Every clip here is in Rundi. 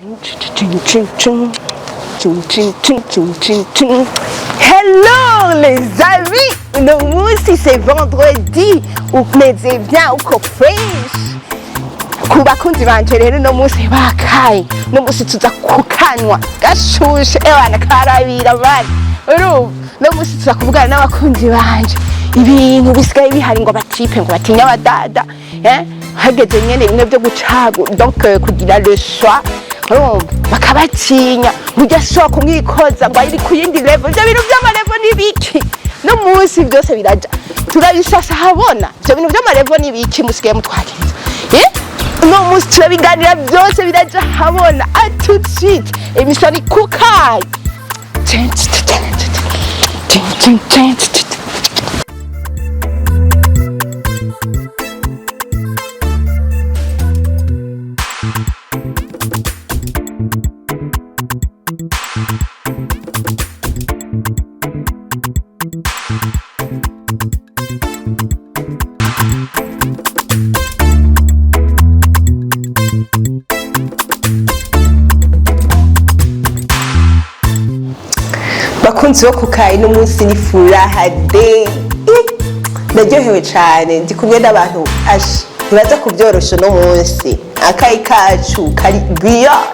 Hello les amis, uno munsi c'est vendredi, umeze bien uko fresh. Ku bakunzi banje rero no munsi bakaye, no munsi tuza kukanywa gashushe ebana karabira bari. No munsi tuza kuvugana n'abakunzi banje ibintu bisigaye bihari ngo batipe ngo batinya abadada, hageze nyene bimwe byo gucago donc kugira le choix bakabatinya mujya kumwikoza ngo ari ku yindi level byo bintu by'amarevo nibiki no munsi byose biraja turabishasha habona byo bintu by'amarevo nibiki musigaye mutwakiza no munsi turabiganira byose biraja habona tout de suite emission ikukaye bakunzi bo kukaye no munsi ni furaha day naryohewe cyane ndi kumwe n'abantu baza kubyorosha no munsi akayi kacu kari beyond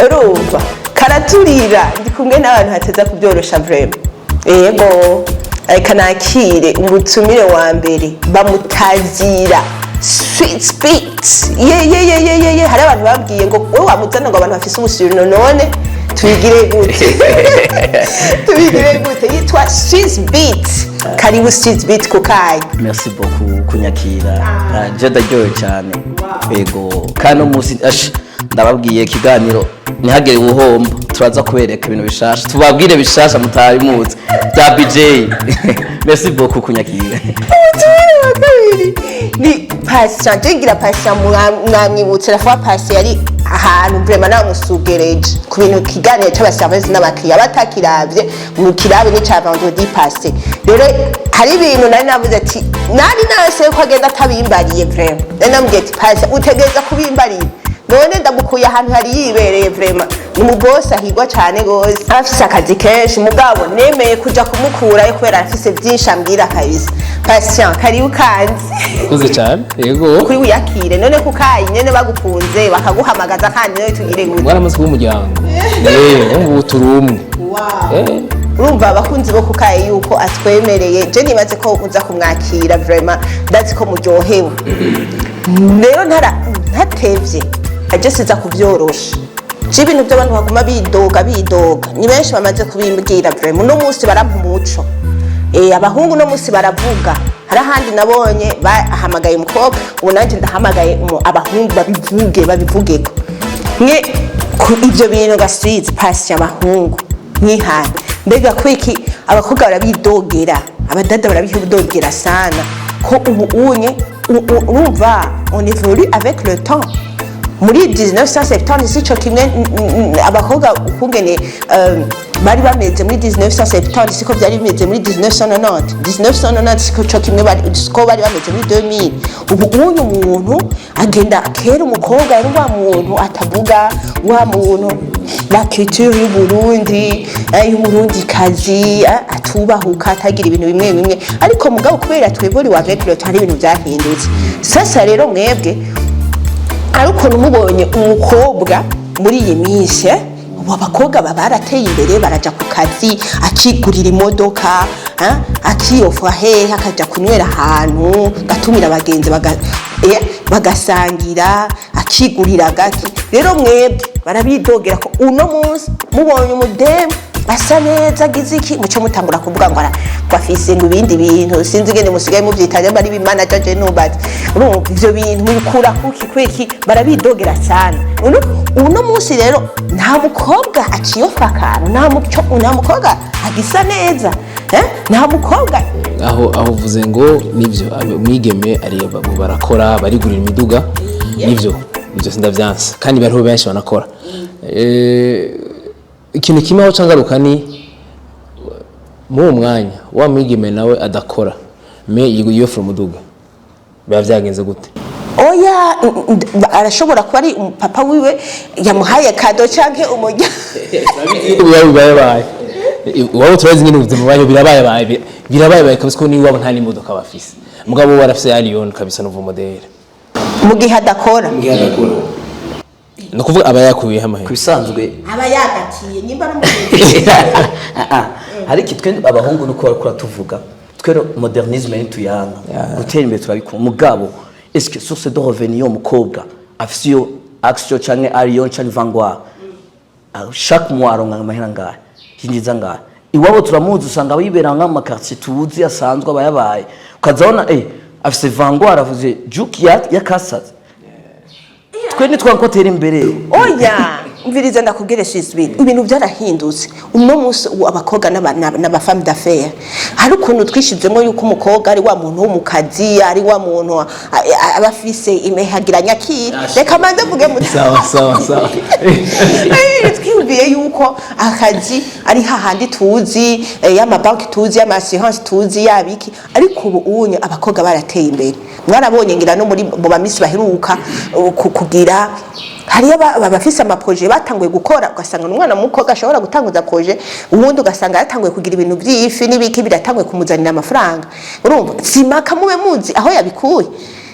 urumva karaturira ndi kumwe n'abantu hateza kubyorosha vraiment yego kanakire umutumire wa mbere bamutazira sweet speaks ye hari abantu babwiye ngo wowe wamuzana ngo abantu bafise umusirino none tubigire gute yitwa Swiss Beat. Karibu Swiss Beat kukaye. Merci beaucoup kunyakira. Je ndaryohewe cyane. Yego kandi umunsi ndababwiye kiganiro ntihagere ubuhombo turaza kubereka ibintu bishasha tubabwire bishasha mutabimuzi bya BJ. Merci beaucoup kunyakira. Ni patient ngira patient mwamwibutse la fois passé yari ahantu vraiment namusugereje ku bintu kiganiro cy'abaservice n'abakiriya batakiravye mu kirabe ni ca vendredi passé rero hari ibintu nari navuze ati nari nase ko agenda atabimbariye vraiment nari namubwiye ati pasi utegereza kubimbarira none ndamukuye ahantu hari yibereye vraiment ni mu boss ahigwa cyane gose afise akazi kenshi mugabo nemeye kuja kumukurayo kubera afise byinshi ambwira kabisa patient kari ukanze kuze cyane yego kuri uyakire none kukaye nyene bagukunze bakaguhamagaza kandi nawe tugire gute mwaramaze kumuryango ngo turumwe urumva abakunzi bo kukaye yuko atwemereye je nibaze ko uza kumwakira vraiment ndazi ko muryohewe rero ntatevye agesiza kubyorosha ibintu by'abantu baguma bidoga ni benshi bamaze kubimbwira vraiment no munsi barampa umuco abahungu no munsi baravuga hari ahandi nabonye bahamagaye umukobwa ubu nanjye ndahamagaye abahungu babivugeko mwe ibyo bintu gasize pasi abahungu nkihana mbega kwiki abakobwa barabidogera abadada barabidogera sana ko ubu unye urumva on évolue avec le temps muri 1970 sico kimwe abakobwa ukungene bari bameze muri 1970 siko byari bimeze muri 1990 siko kimwe bari bameze muri 2000 ubu uyu muntu agenda kera umukobwa yari wa muntu atavuga wa muntu la culture y'Uburundi kazi atubahuka atagira ibintu bimwe ariko mugabo kubera twebori wa avec le temps ibintu byahindutse sasa rero mwebwe ariko numubonye umukobwa muri iyi minsi ubu abakobwa barateye imbere baraja ku kazi akigurira imodoka akiyofwa hehe akaja kunywera ahantu gatumira abagenzi bagasangira akigurira gaki rero mwebwe barabidogera ko uno munsi mubonye umudemu asa neza agize iki muco mutangura kuvuga ngo afise ngo ibindi bintu sinzi gene musigaye muvyitanye bari bimanager je nubazi urumva ivyo bintu mubikura kwiki barabidogera cyane uno munsi rero nta mukobwa aciyofwa akantu nta mukobwa agisa neza nta mukobwa aho uvuze ngo nivyo mwigeme ari barakora barigurira imiduga nivyo sindavyansa kandi bariho benshi banakora ikintu kimwe aho cangaruka ni mu mwanya wa mwigeme nawe adakora me yiyo from muduga biba byagenze gute oya arashobora kuba ari papa wiwe yamuhaye kado canke umuryango birabaye waba turazi nyine ubuzima bayo birabaye kabisa ko niwabo nta n'imodoka bafise mugabo warafise Allion kabisa no model mu gihe adakora no kuvuga aba yakuye hamahe kubisanzwe aba yagatiye nimba no hari kitwe abahungu nuko bakora tuvuga twero modernisme n'ituyana gutera imbere turabikora mugabo est-ce que source de revenu yo mukobwa afise yo action canke Allion canke Vanguard chaque mois aronka amahera ngahe yinjiza ngahe iwabo turamuzi usanga abibera nk'ama quartier tuzi asanzwe abayabaye ukazabona afise Vanguard avuze juki ya kasaza twe nitwankotera imbere oya mviriza ndakubwire Swisbit ibintu byarahindutse uno munsi abakobwa n'aba femme d'affaires hari ukuntu twishizemo yuko umukobwa ari wa muntu wo mu kazi ari wa muntu abafise imehagira nyakira reka manze vuge mu sawa twiyumviye yuko akazi ari hahandi tuzi y'amabanki tuzi y'amassurance tuzi yabiki ariko ubu unye abakobwa barateye imbere mwarabonye ngira no muri mu bamisi baheruka kugira hari abafise amaproje batanguye gukora ugasanga umwana mukobwa ashobora gutanguza proje ubundi ugasanga yatanguye kugira ibintu by'ifi n'ibiki biratanguye kumuzanira amafaranga urumva simaka mube muzi aho yabikuye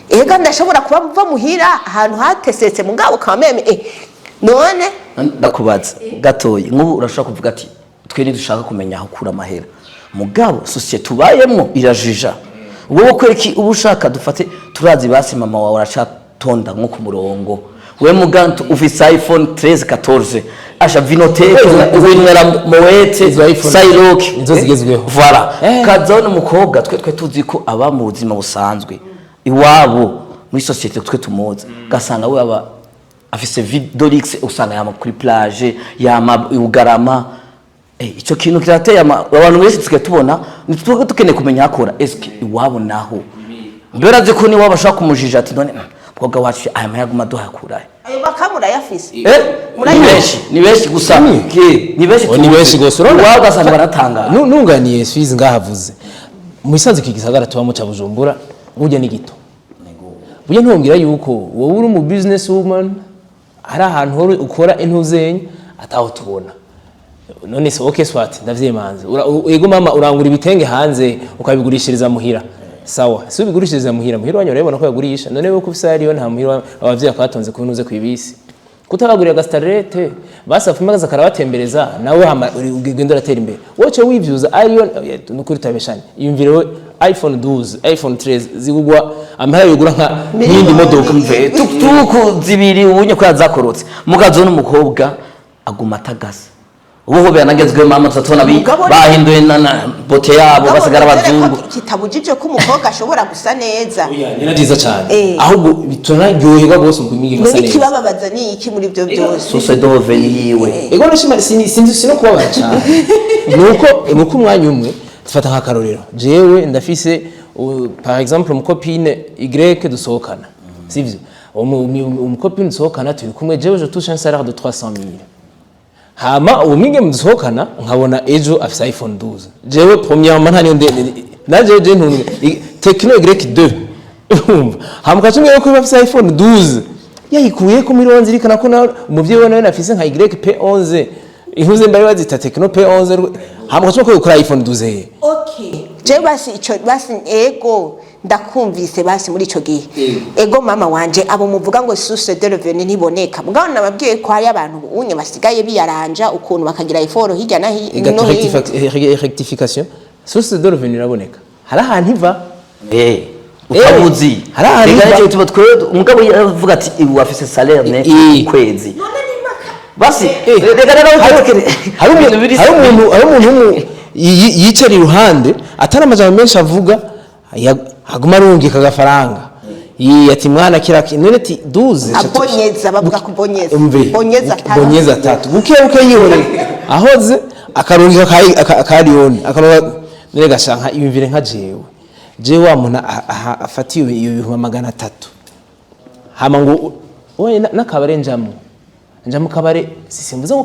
ega ndashobora kuba muva muhira ahantu hatesetse mugabo kameme none ndakubaza gatoyi nk'ubu urashaka kuvuga ati twe dushaka kumenya aho kura amahera mugabo societe tubayemo irajija wowe kwereki ubu ushaka dufate turazi basi mama wawe aracatonda nko ku murongo we mugantu ufise iPhone 13 14 asha vinoteke ubinwera moete Sailok nizo zigezweho voilà kazone umukobwa twe tuzi ko aba mu buzima busanzwe iwabo muri societe twe tumuzi gasanga we aba afise Vidolix usanga yama kuri plage yama ugarama ico kintu kirateye abantu wese tuke tubona nitwe tukeneye kumenya akora eske iwabo naho mbera ziko ni waba shaka kumujija ati none mukobwa wacu aya mayaguma duhakura ayo bakamura yafise ni benshi gusa ni benshi gusa urabona ugasanga baratanga nunganiye Swiss ngahavuze mu isanze kigisagara tubamo ca Bujumbura burya ni gito burya ntumbwira yuko wowe uri mu business woman hari ahantu ukora intuzenye ataho tubona none se okay swat ndavyemanze ego mama urangura ibitenge hanze ukabigurishiriza muhira sawa si ubigurishiriza muhira wanyu urabona ko yagurisha none we kufisa yariyo nta muhira abavyeyi akatonze kunuze kwibisi kutabagurira gastarete basafu magaza karabatembereza nawe ugenda uratera imbere woce wivyuza ariyo nukuri tabeshanye yumvire we iPhone 12 iPhone 13 zigugwa amahera yugura nka n'indi modoka mve tuku zibiri ubunye ko yazakorotse mugazo n'umukobwa aguma atagasa ubu hobe yanagezwe mama tutona bahinduye na bote yabo basigara bazungu kitabujije ko umukobwa ashobora gusa neza ni nziza cyane ahubwo bitona ryoherwa gose mu kwimigi gasa neza kibababaza ni iki muri byo byose source de revenu yiwe ego nashima sinzi no kubabara cyane nuko umwanya umwe dufata nka karorero jewe ndafise par exemple umukopine Y dusohokana sivyo umukopine dusohokana turi kumwe jewe je touche un salaire de 300 000 hama umwige musohokana nkabona ejo afise iPhone 12 jewe premièrement nta niyo naje je ntunwe Tecno Y2 umva hama kacumwe ko afise iPhone 12 yayikuye ko muri 11 rikana ko umuvyeyi we nawe nafise nka P11 intuze mbari bazita Tecno P11 hama kacumwe ko kuri iPhone 12 okay je basi ego ndakumvise basi muri ico gihe ego mama wanje abo muvuga ngo source de revenu ntiboneka mugabo nababwiye ko hari abantu unye basigaye biyaranja ukuntu bakagira iforo hirya na hino rectification source de revenu iraboneka hari ahantu iva utabuzi hari ahantu tuba twe umugabo yavuga ati ibu afise salaire ne kwezi basi hari umuntu yicara iruhande atari amajambo menshi avuga haguma arungika agafaranga ati mwana kira none ati 12 abonyeza bavuga kubonyeza bonyeza 3 buke yihore ahoze akarungika ka Allion akaroga nere gashanka yumvire nka jewe wa muntu afatiye iyo 300 hama ngo oye nakabare njamo kabare sisimbuza ngo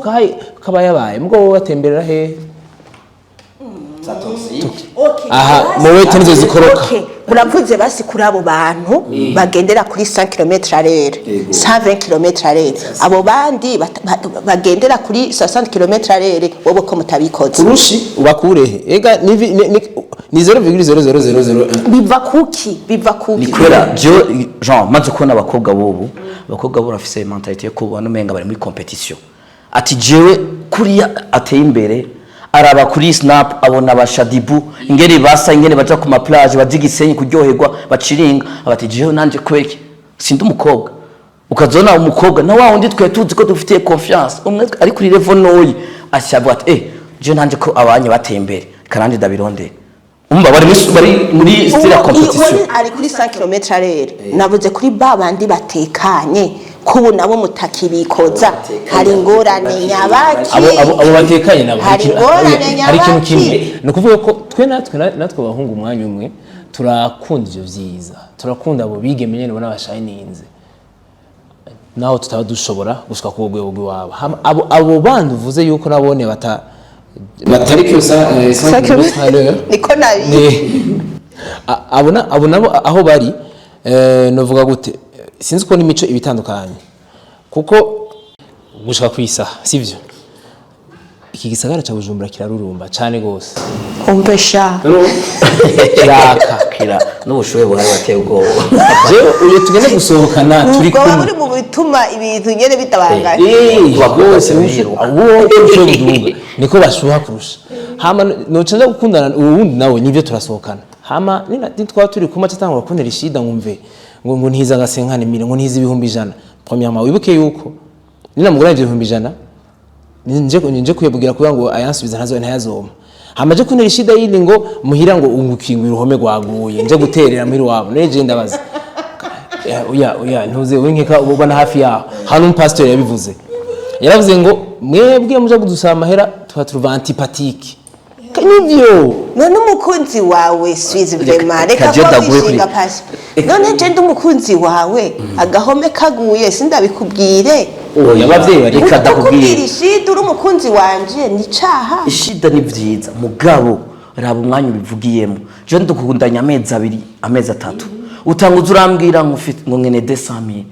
kabaye abaye mugabo watemberera he aha mowete nizo zikoroka muravuze basi kuri abo bantu bagendera kuri 5 km h 120 km h abo bandi bagendera kuri 60 km h wowe ko mutabikoze kurushi ubakurehe ega ni 0,0000 biva kuki ni kwera Jean maze kubona abakobwa bobu bafise mentalite yo kuba numenga bari muri competition ati jewe kuriya ateye imbere araba kuri snap abona abashadibu ingene basa ingene baja ku ma plage bajigisenyi kuryoherwa baciringa abati jewe nanje kweki sindi umukobwa ukazona umukobwa na wawundi twe tuzi ko dufitiye confiance umwe ari kuri level noyi ashabwa ati je nanje ko abanye bateye imbere karanje dabironde umba bari muri style competition ari kuri 5 km h navuze kuri babandi batekanye kubu nabo mutakibikoza hari ngorane nyabaki abo batekanye nabo hari ikintu kimwe no kuvuga ko twe natwe bahungu umwanya umwe turakunda ivyo vyiza turakunda abo bigemenye nabo n'abashininze naho tutaba dushobora gushika ku rwego rw'iwabo abo bandi uvuze yuko nabone batari kyosa niko nabi abo nabo aho bari novuga gute sinzi ko n'imico ibitandukanye kuko gushaka kwisaha sivyo iki gisagara ca Bujumbura kirarurumba cyane gose umbesha kira n'ubushoye buhari bateye ubwoba je uye tugende gusohokana turi kumwe muri mu bituma ibintu nyene bitabanganye bose abo ushoye budunga niko bashuha kurusha hama nocanza gukundana ubundi nawe nivyo turasohokana hama nitwa turi kuma cyatangwa kunera ishida ngumve ngo ntiza gasenkane mire ngo ntiza ibihumbi 100 premièrement wibuke yuko nina mugura ibihumbi 100 nje kuyabwira kugira ngo ayansubiza ntazo ntayazoma hamaje kunera ishida yindi ngo muhira ngo ungukingwa iruhome rwaguye nje guterera muri wabo neje ndabaza oya ntuze winkeka ubona hafi yaho hano umpastor yabivuze yaravuze ngo mwebwe muje kudusaba amahera tuba antipathique nivyo none umukunzi wawe Swiss vraiment reka kwishinga pasi none je ndi umukunzi wawe agahome kaguye sindabikubwire yabavyeyi bari kadakubwira ishida uri umukunzi wanje ni caha ishida ni vyiza mugabo raba umwanya ubivugiyemo je ndukundanya amezi 3 utanguza urambwira ngo ngene 200,000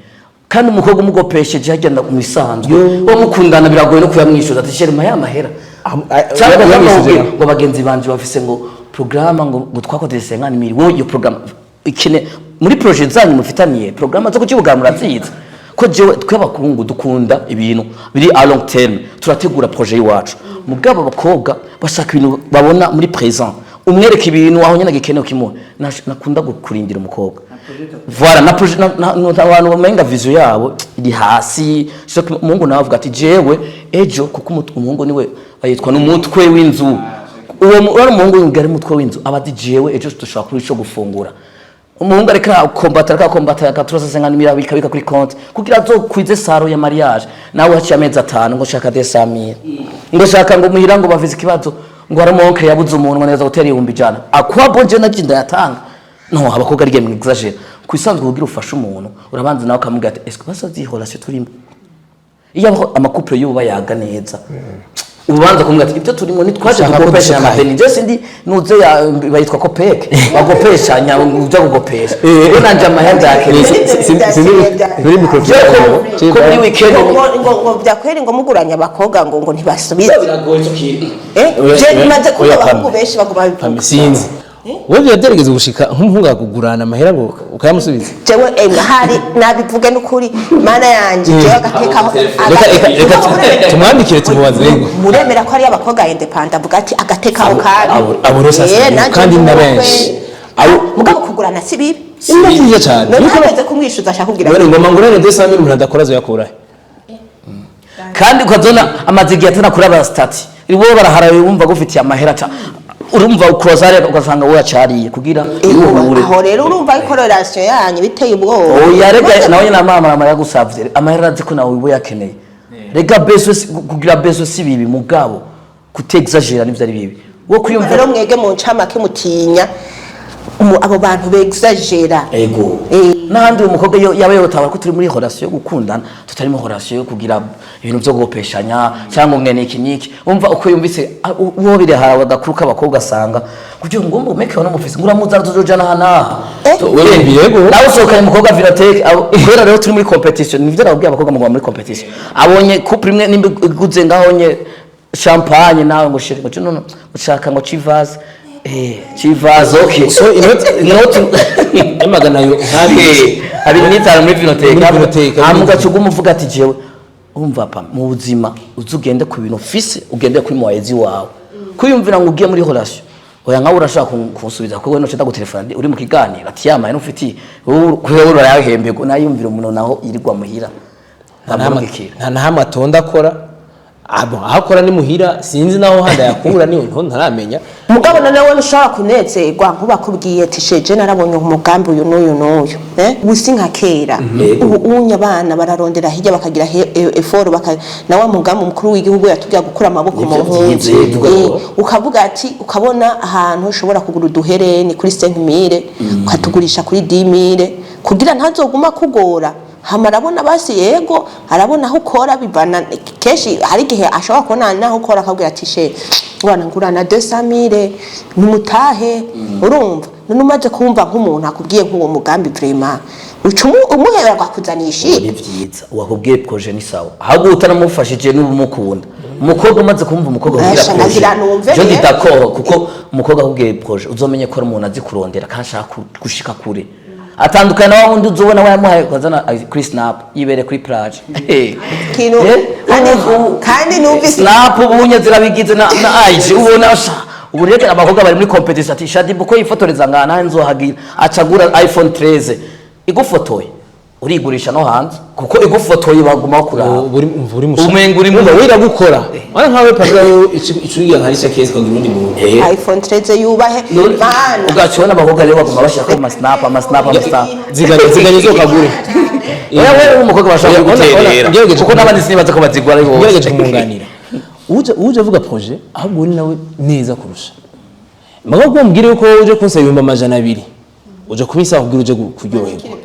kandi umukobwa umugopesheje hagenda ku misanzwe wo mukundana biragoye no kuyamwishuza ati shere mahera ngo bagenzi banje bafise ngo programa ngo twakodese 50,000 wo iyo programa ikine muri projet zanyu mufitaniye programa zo kukibuga muraziza ko jewe twabakungu dukunda ibintu biri a long term turategura projet yiwacu mugabo bakobwa bashaka ibintu babona muri présent umwereka ibintu aho nyene gikenewe kimwe nakunda gukurindira umukobwa voilà na projet abantu bamenga vision yabo iri hasi so umungu nawe avuga ati jewe ejo kuko umungu niwe ayitwa n'umutwe w'inzu uwo wari umungu ngari mutwe w'inzu abadi jewe ejo dushaka kuri cyo gufungura umungu areka kombata akaturasa bikabika kuri compte kugira zo kwize saro ya mariage nawe haciye amezi 5 ngo shaka 200,000 ngo shaka ngo muhira ngo bavize kibazo ngo aramonke yabuze umuntu neza gutera 100,000 akwabo je naginda yatanga no abakobwa ari game exagere kwisanzwe kugira ufasha umuntu urabanza nawe kamuga ati est-ce que basazi relation turimo iyo amakupure yuba yaga neza ubanza kumwe ati ibyo turimo ni twaje gukopesha amadeni je sindi nuze bayitwa kopeke bagopesha nya uja gukopesha rero nanje amahenda yake muri micro ko muri weekend ngo byakweri ngo muguranya abakobwa ngo ntibasubize je maze kuba abahungu benshi baguma sinzi wowe byaderageze gushika nk'umuhungu akugurana amahera ngo ukayamusubiza jewe hari nabivuge n'ukuri mana yanje jewe agateka reka tumwandikire tumubaze rego muremera ko ari abakobwa independent avuga ati agateka aho aborosa kandi na benshi mugabo kugurana si bibi ni byiza cyane nuko neze kumwishuza ashaka kugira ngo ngoma ngurane 200,000 umuntu adakora zo yakura kandi ukazona amazigi atana kuri aba stati ribo baraharaye wumva gufitiye amahera urumva ukrozare ugasanga wo yacariye kugira aho rero urumva ko relation yanyu biteye ubwoba oya rega nawe na mama yagusavye amahera aziko nawe wibo yakeneye rega beso kugira beso si bibi mugabo kutexagera nivyo ari bibi wo kuyumva rero mwege mu ncamake mutinya abo bantu begzagera ego n'ahandi umukobwa yaba yotaba ko turi muri relation yo gukundana tutari mu relation yo kugira ibintu byo gopeshanya cyangwa mwene iki niki umva uko yumvise uwo bire harawe gakuruka abakobwa asanga kugira ngo meke wana mufise nguramuza tuzojana hana wewe birego nawe usokanye umukobwa Vinatech kubera rero turi muri competition nivyo nabwiye abakobwa mu muri competition abonye couple imwe nimba iguze ngahonye champagne nawe ngo shiri ngo none ushaka ngo Chivas Chivas okay so inoti imagana yo ntabi ari nitara muri Vinatech amuga cyuguma uvuga ati jewe umva pa mu buzima uzugende ku bintu fise ugende kuri muwezi wawe kuyumvira ngo ugiye muri relation oya nkawe urashaka kunsubiza kuko no cyo gutelefona uri mu kiganiro ati yamaye n'ufiti kuko urayahembego nayumvira umuntu naho irirwa muhira nta hamatonda akora ahakora ni muhira sinzi naho handa yakura niho ntaramenya mugabo nawe ushaka kunezerwa nkubakubwiye ati sheje narabonye umugambi uyu n'uyu usi nka kera ubunya abana bararondera hirya bakagira effort nawe mugambi mukuru w'igihugu yatubya gukura amaboko mu mpunzi ukavuga ati ukabona ahantu ushobora kugura uduhereni kuri 5000 ukatugurisha kuri 10000 kugira ntazoguma kugora hamarabona basi yego arabona aho ukora bivana keshi hari gihe ashobora kubona naho ukora akabwira ati she ngwana ngurana 200000 numutahe urumva none umaze kumva nk'umuntu akubwiye nk'uwo mugambi vraiment ucumu umuhera gwakuzanisha ni vyiza wakubwiye projet ni sawa ahubwo utaramufashije n'ubumukunda umukobwa umaze kumva umukobwa kugira projet je nditako kuko umukobwa akubwiye projet uzomenye ko umuntu azi kurondera kanshaka gushika kure atandukana nawe undi uzobona wayamuhaye kuzana kuri snap yibere kuri plage kino kandi numvise snap ubunye zirabigize na IG ubona ubu rero abakobwa bari muri competition ati Shadibu ko yifotoreza ngana nzohagira acagura iPhone 13 igufotoye urigurisha no hanze kuko igufotoye baguma kuraba uri musa umenga uri mu wira gukora wana nkawe paga icuriya nkari cya case kugira undi muntu iPhone 13 yubahe bana ugacona abakobwa rero baguma bashaka ama snap ziganye zo kagure wewe umukobwa bashaka guterera kuko nabandi sinibaza ko bazigwa ari bo ngerageje kumunganira uje avuga projet ahubwo uri nawe neza kurusha mbaga kumbwire ko uje kunsaba 200 uje kubisa kugira uje kuryoherwa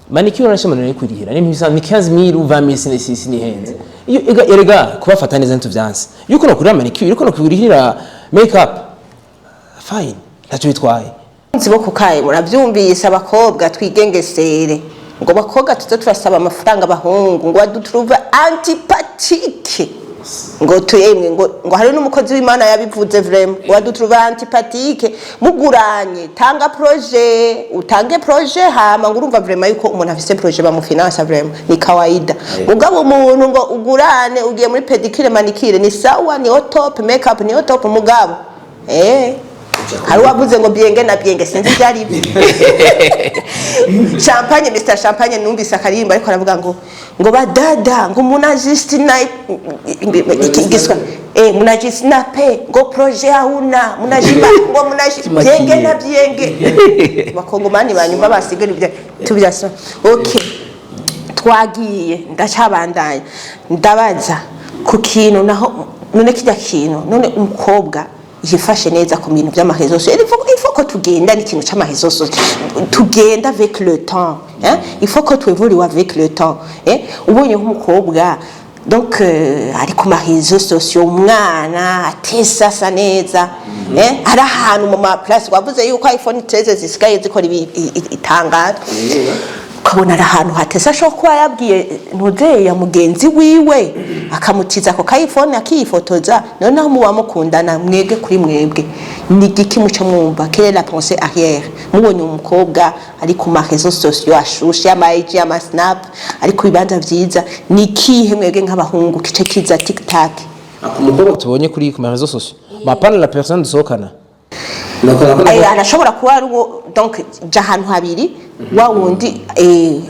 manicure arashimana no kurihira ni mpisa ni 15000 2000 sini henze iyo erega kubafata neza ntu vyanse yuko no kurira manicure yuko no kurihira makeup fine ntacyo bitwaye nzibo kukaye muravyumvise abakobwa twigengesere ngo bakobwa tuzo turasaba amafaranga abahungu ngo badutruva antipathique ngo tuyemwe ngo hari n'umukozi w'Imana yabivuze vraiment ngo badutruva antipathique muguranye tanga projet utange projet hama ngo urumva vraiment yuko umuntu afise projet bamufinansa vraiment ni kawaida mugabo umuntu ngo ugurane ugiye muri pedicure manicure ni sawa ni top makeup ni top mugabo hari wavuze ngo bienge na bienge sinzi byari ibi champagne Mr Champagne numvise akarimba ariko aravuga ngo badada ngo munajisi na igiswa munajisi na pe ngo projet hauna munajiba ngo munaji bienge na bienge bakongomani banyumva basigara ibyo tubyasa okay twagiye ndacabandanya ndabaza ku kintu naho none kijya kintu none umukobwa yifashe neza ku bintu by'amahezo so il faut que tugenda n'ikintu cy'amahezo so tugenda avec le temps il faut que tu évolues avec le temps ubonye nk'umukobwa donc ari ku mahezo sociaux umwana atesasa neza ari ahantu mu ma place wavuze yuko iPhone 13 zisigaye zikora itangazo ukabona ari ahantu hatesa sho kuba yabwiye ntuze ya mugenzi wiwe akamutiza ko iPhone akiyifotoza noneho muba mukundana mwege kuri mwebwe ni giki muco mwumva quelle la pensée arrière mubonye umukobwa ari ku mahezo sociaux ashushe ama IG ama snap ari ku bibanza vyiza ni kihe mwege nk'abahungu kice kiza TikTok umukobwa tubonye kuri ku mahezo sociaux mapana la personne dusokana arashobora kuba ari donc jahantu habiri wa wundi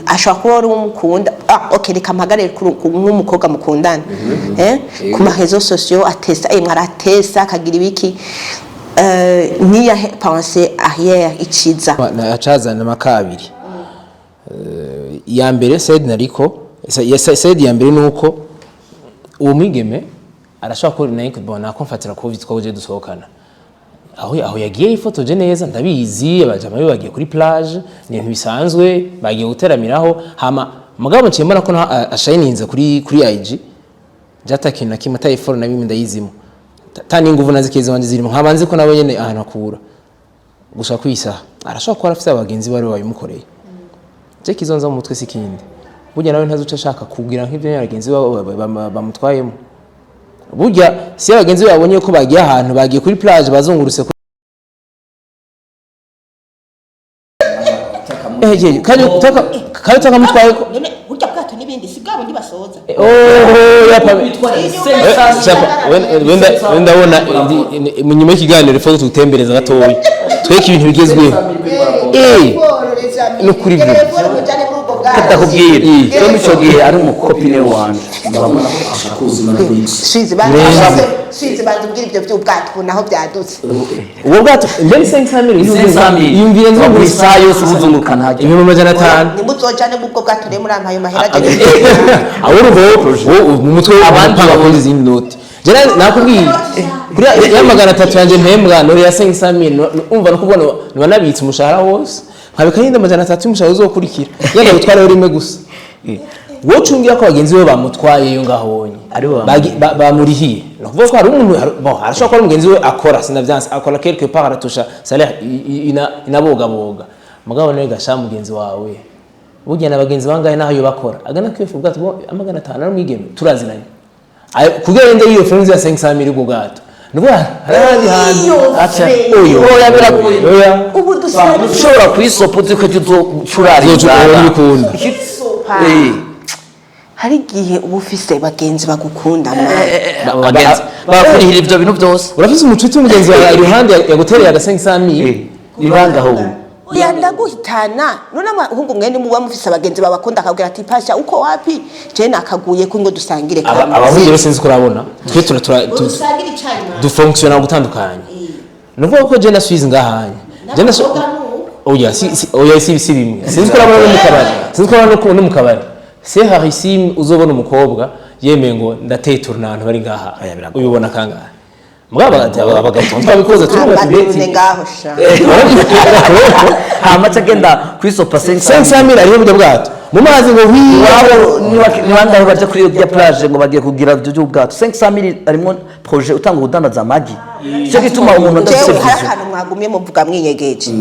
ashobora kuba ari umukunda okay reka mpagarere nk'umukobwa mukundana ku mahezo sociaux atesa mwaratesa akagira ibiki niya pensée arrière iciza acazana makabiri ya mbere Said nariko Said ya mbere nuko uwo mwigeme arashobora ko nayo kubona ko mfatira ko vitwa uje dusohokana aho yagiye yifotoje neza ndabizi abajama be bagiye kuri plage ni ibintu bisanzwe bagiye guteramiraho hama mugabo nciye mbona ko ashayininze kuri IG jatakintu nakimwe atayiforo na bimwe ndayizimo tani nguvu nazikeze wanje zirimo nkabanze ko nabo nyene ahantu akura gushaka kwisaha arashaka ko arafite abagenzi bari babimukoreye je kizonza mu mutwe sikindi burya nawe ntazuca ashaka kugira nk'ivyo y'abagenzi bamutwayemo burya si abagenzi babonye ko bagiye ahantu bagiye kuri plage bazungurutse kandi utaka mutwaye ko burya bwato n'ibindi si bwabo ndibasoza wenda wona nyuma y'ikiganiro ifoto tutembereza gatoya tweke ibintu bigezweho no kuri byo ndakubwira iyo mico gihe ari umukopine wanje ndabona ko ashakuzi Shizi banze ubwira ibyo by'ubwato naho byadutse ubwo bwato mbere 500 yumvire ngo buri saa yose ubuzungukana haje 500 nimuzojane ubwo bwato rero muri amayo mahera ahubwo mu mutwe abandi bakoze izindi note jera nakubwiye kuri ya 300 yanje mpembwa no ya 500 umva no kubona nabitse umushahara wose nkabika yindi 300 umushahara uzokurikira yenda gutwara rimwe gusa wocungira ko abagenzi be bamutwaye yo ngahonye bamurihiye no kuvuga ko hari umuntu arashaka ko umugenzi we akora sinavyanse akora quelque part aratusha salaire inaboga mugabo nawe gasha mugenzi wawe burya nabagenzi bangaye naho yo bakora agana kwifu bwato amagana 5 ari mwigeme turaziranye kugira ende iyo friends ya 500 ubwo gato nubwo harandi handi acha oyo yabirakuye ubu dusanga ushobora kwisopa uko tucurariza bikunda hari igihe uba ufise bagenzi bagukunda bagenzi bakurihira ivyo bintu byose urafise umucuti w'umugenzi wawe iruhande yagutereye aga 500 ibangaho oya ndaguhitana none abahungu mwene muba mufise abagenzi babakunda akabwira ati pasha uko wapi je nakaguye ko ngo dusangire kamwe abahungu rero sinzi ko urabona twe dusangire icyayi dufunctiona gutandukanye nuvuga ko je nasubize ngahanye je nasu oya si bimwe sinzi ko urabona no mu kabari sinzi ko urabona no mu kabari se harisim uzobona umukobwa yemeye ngo ndatetura n'abantu bari ngaha ubibona kangahe mugabo abagato twabikoze tubati ngaho sha hamacha genda kwisopa 500 ariyo buryo bwato mu mazi ngo wabo nibangaho baje kuri iyo plage ngo bagiye kugira ibyo bwato 500 arimo projet utanga ubudandaza amagi cyo gituma umuntu ndafise akantu mwagumye muvuga mwiyegeje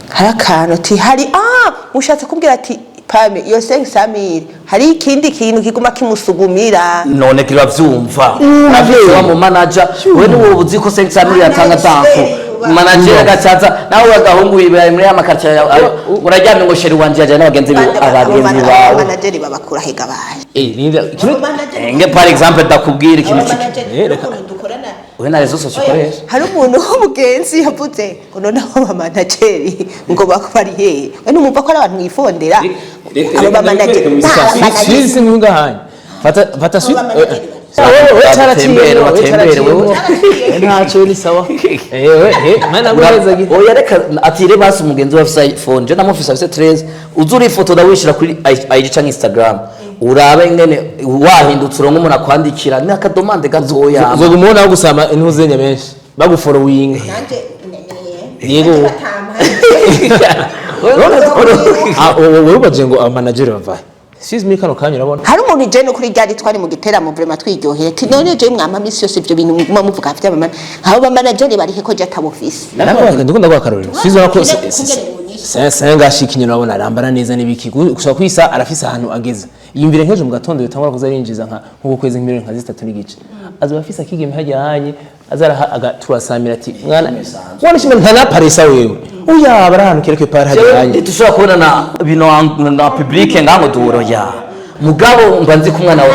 hari akantu ti hari mushatse kubwira ati pame iyo 500 hari ikindi kintu kiguma kimusugumira none kiba vyumva navyo mu manager we ni wo uzi ko 500 yatanga tanko manager agacaza nawe agahungu ibira muri amakarcha uraryamye ngo sheri wanje yaje n'abagenzi bawe manager babakura hega baye nge par exemple ndakubwira ikintu dukorana we na rezo sociokoresha hari umuntu w'umugenzi yavuze ngo none abo manager ngo bakubari he we numva ko ari abantu mwifondera abo ba manager sisi ngahanye fata sweet ntacyo ni sawa mana mureza gito oya reka atire basi umugenzi wa iPhone je namufisa bise 13 uzuri ifoto dawishira kuri IG canke Instagram urabe ngene wahindutse urongo umuntu akwandikira ni akadomande gazoya uzogumona aho gusama intuzenya benshi bagufollowing nanje yego wowe baje ngo manager bavaye sizi mi kano kanya urabona hari umuntu je no kuri ryari twari mu giteramo vraiment twiryoheye ati none je mwama misi yose ibyo bintu muguma muvuga afite abamana abo ba manager bari he ko je atabufise ndakunda kwa Karolina sizi nako senga shikinyo nabona arambara neza nibiki gushaka kwisa arafise ahantu ageze yimvire nkeje mu gatondo bitangwa kuza arinjiza nko kwezi nk'imiliyoni nka 3 n'igice azo bafise akigeme hajyanye azara agatuwasamira ati mwana wana shimwe ntana paresa wewe uya barahantu kereke par hajyanye tushobora kubona na bino na public ngango duro ya mugabo mbanzi kumwana wa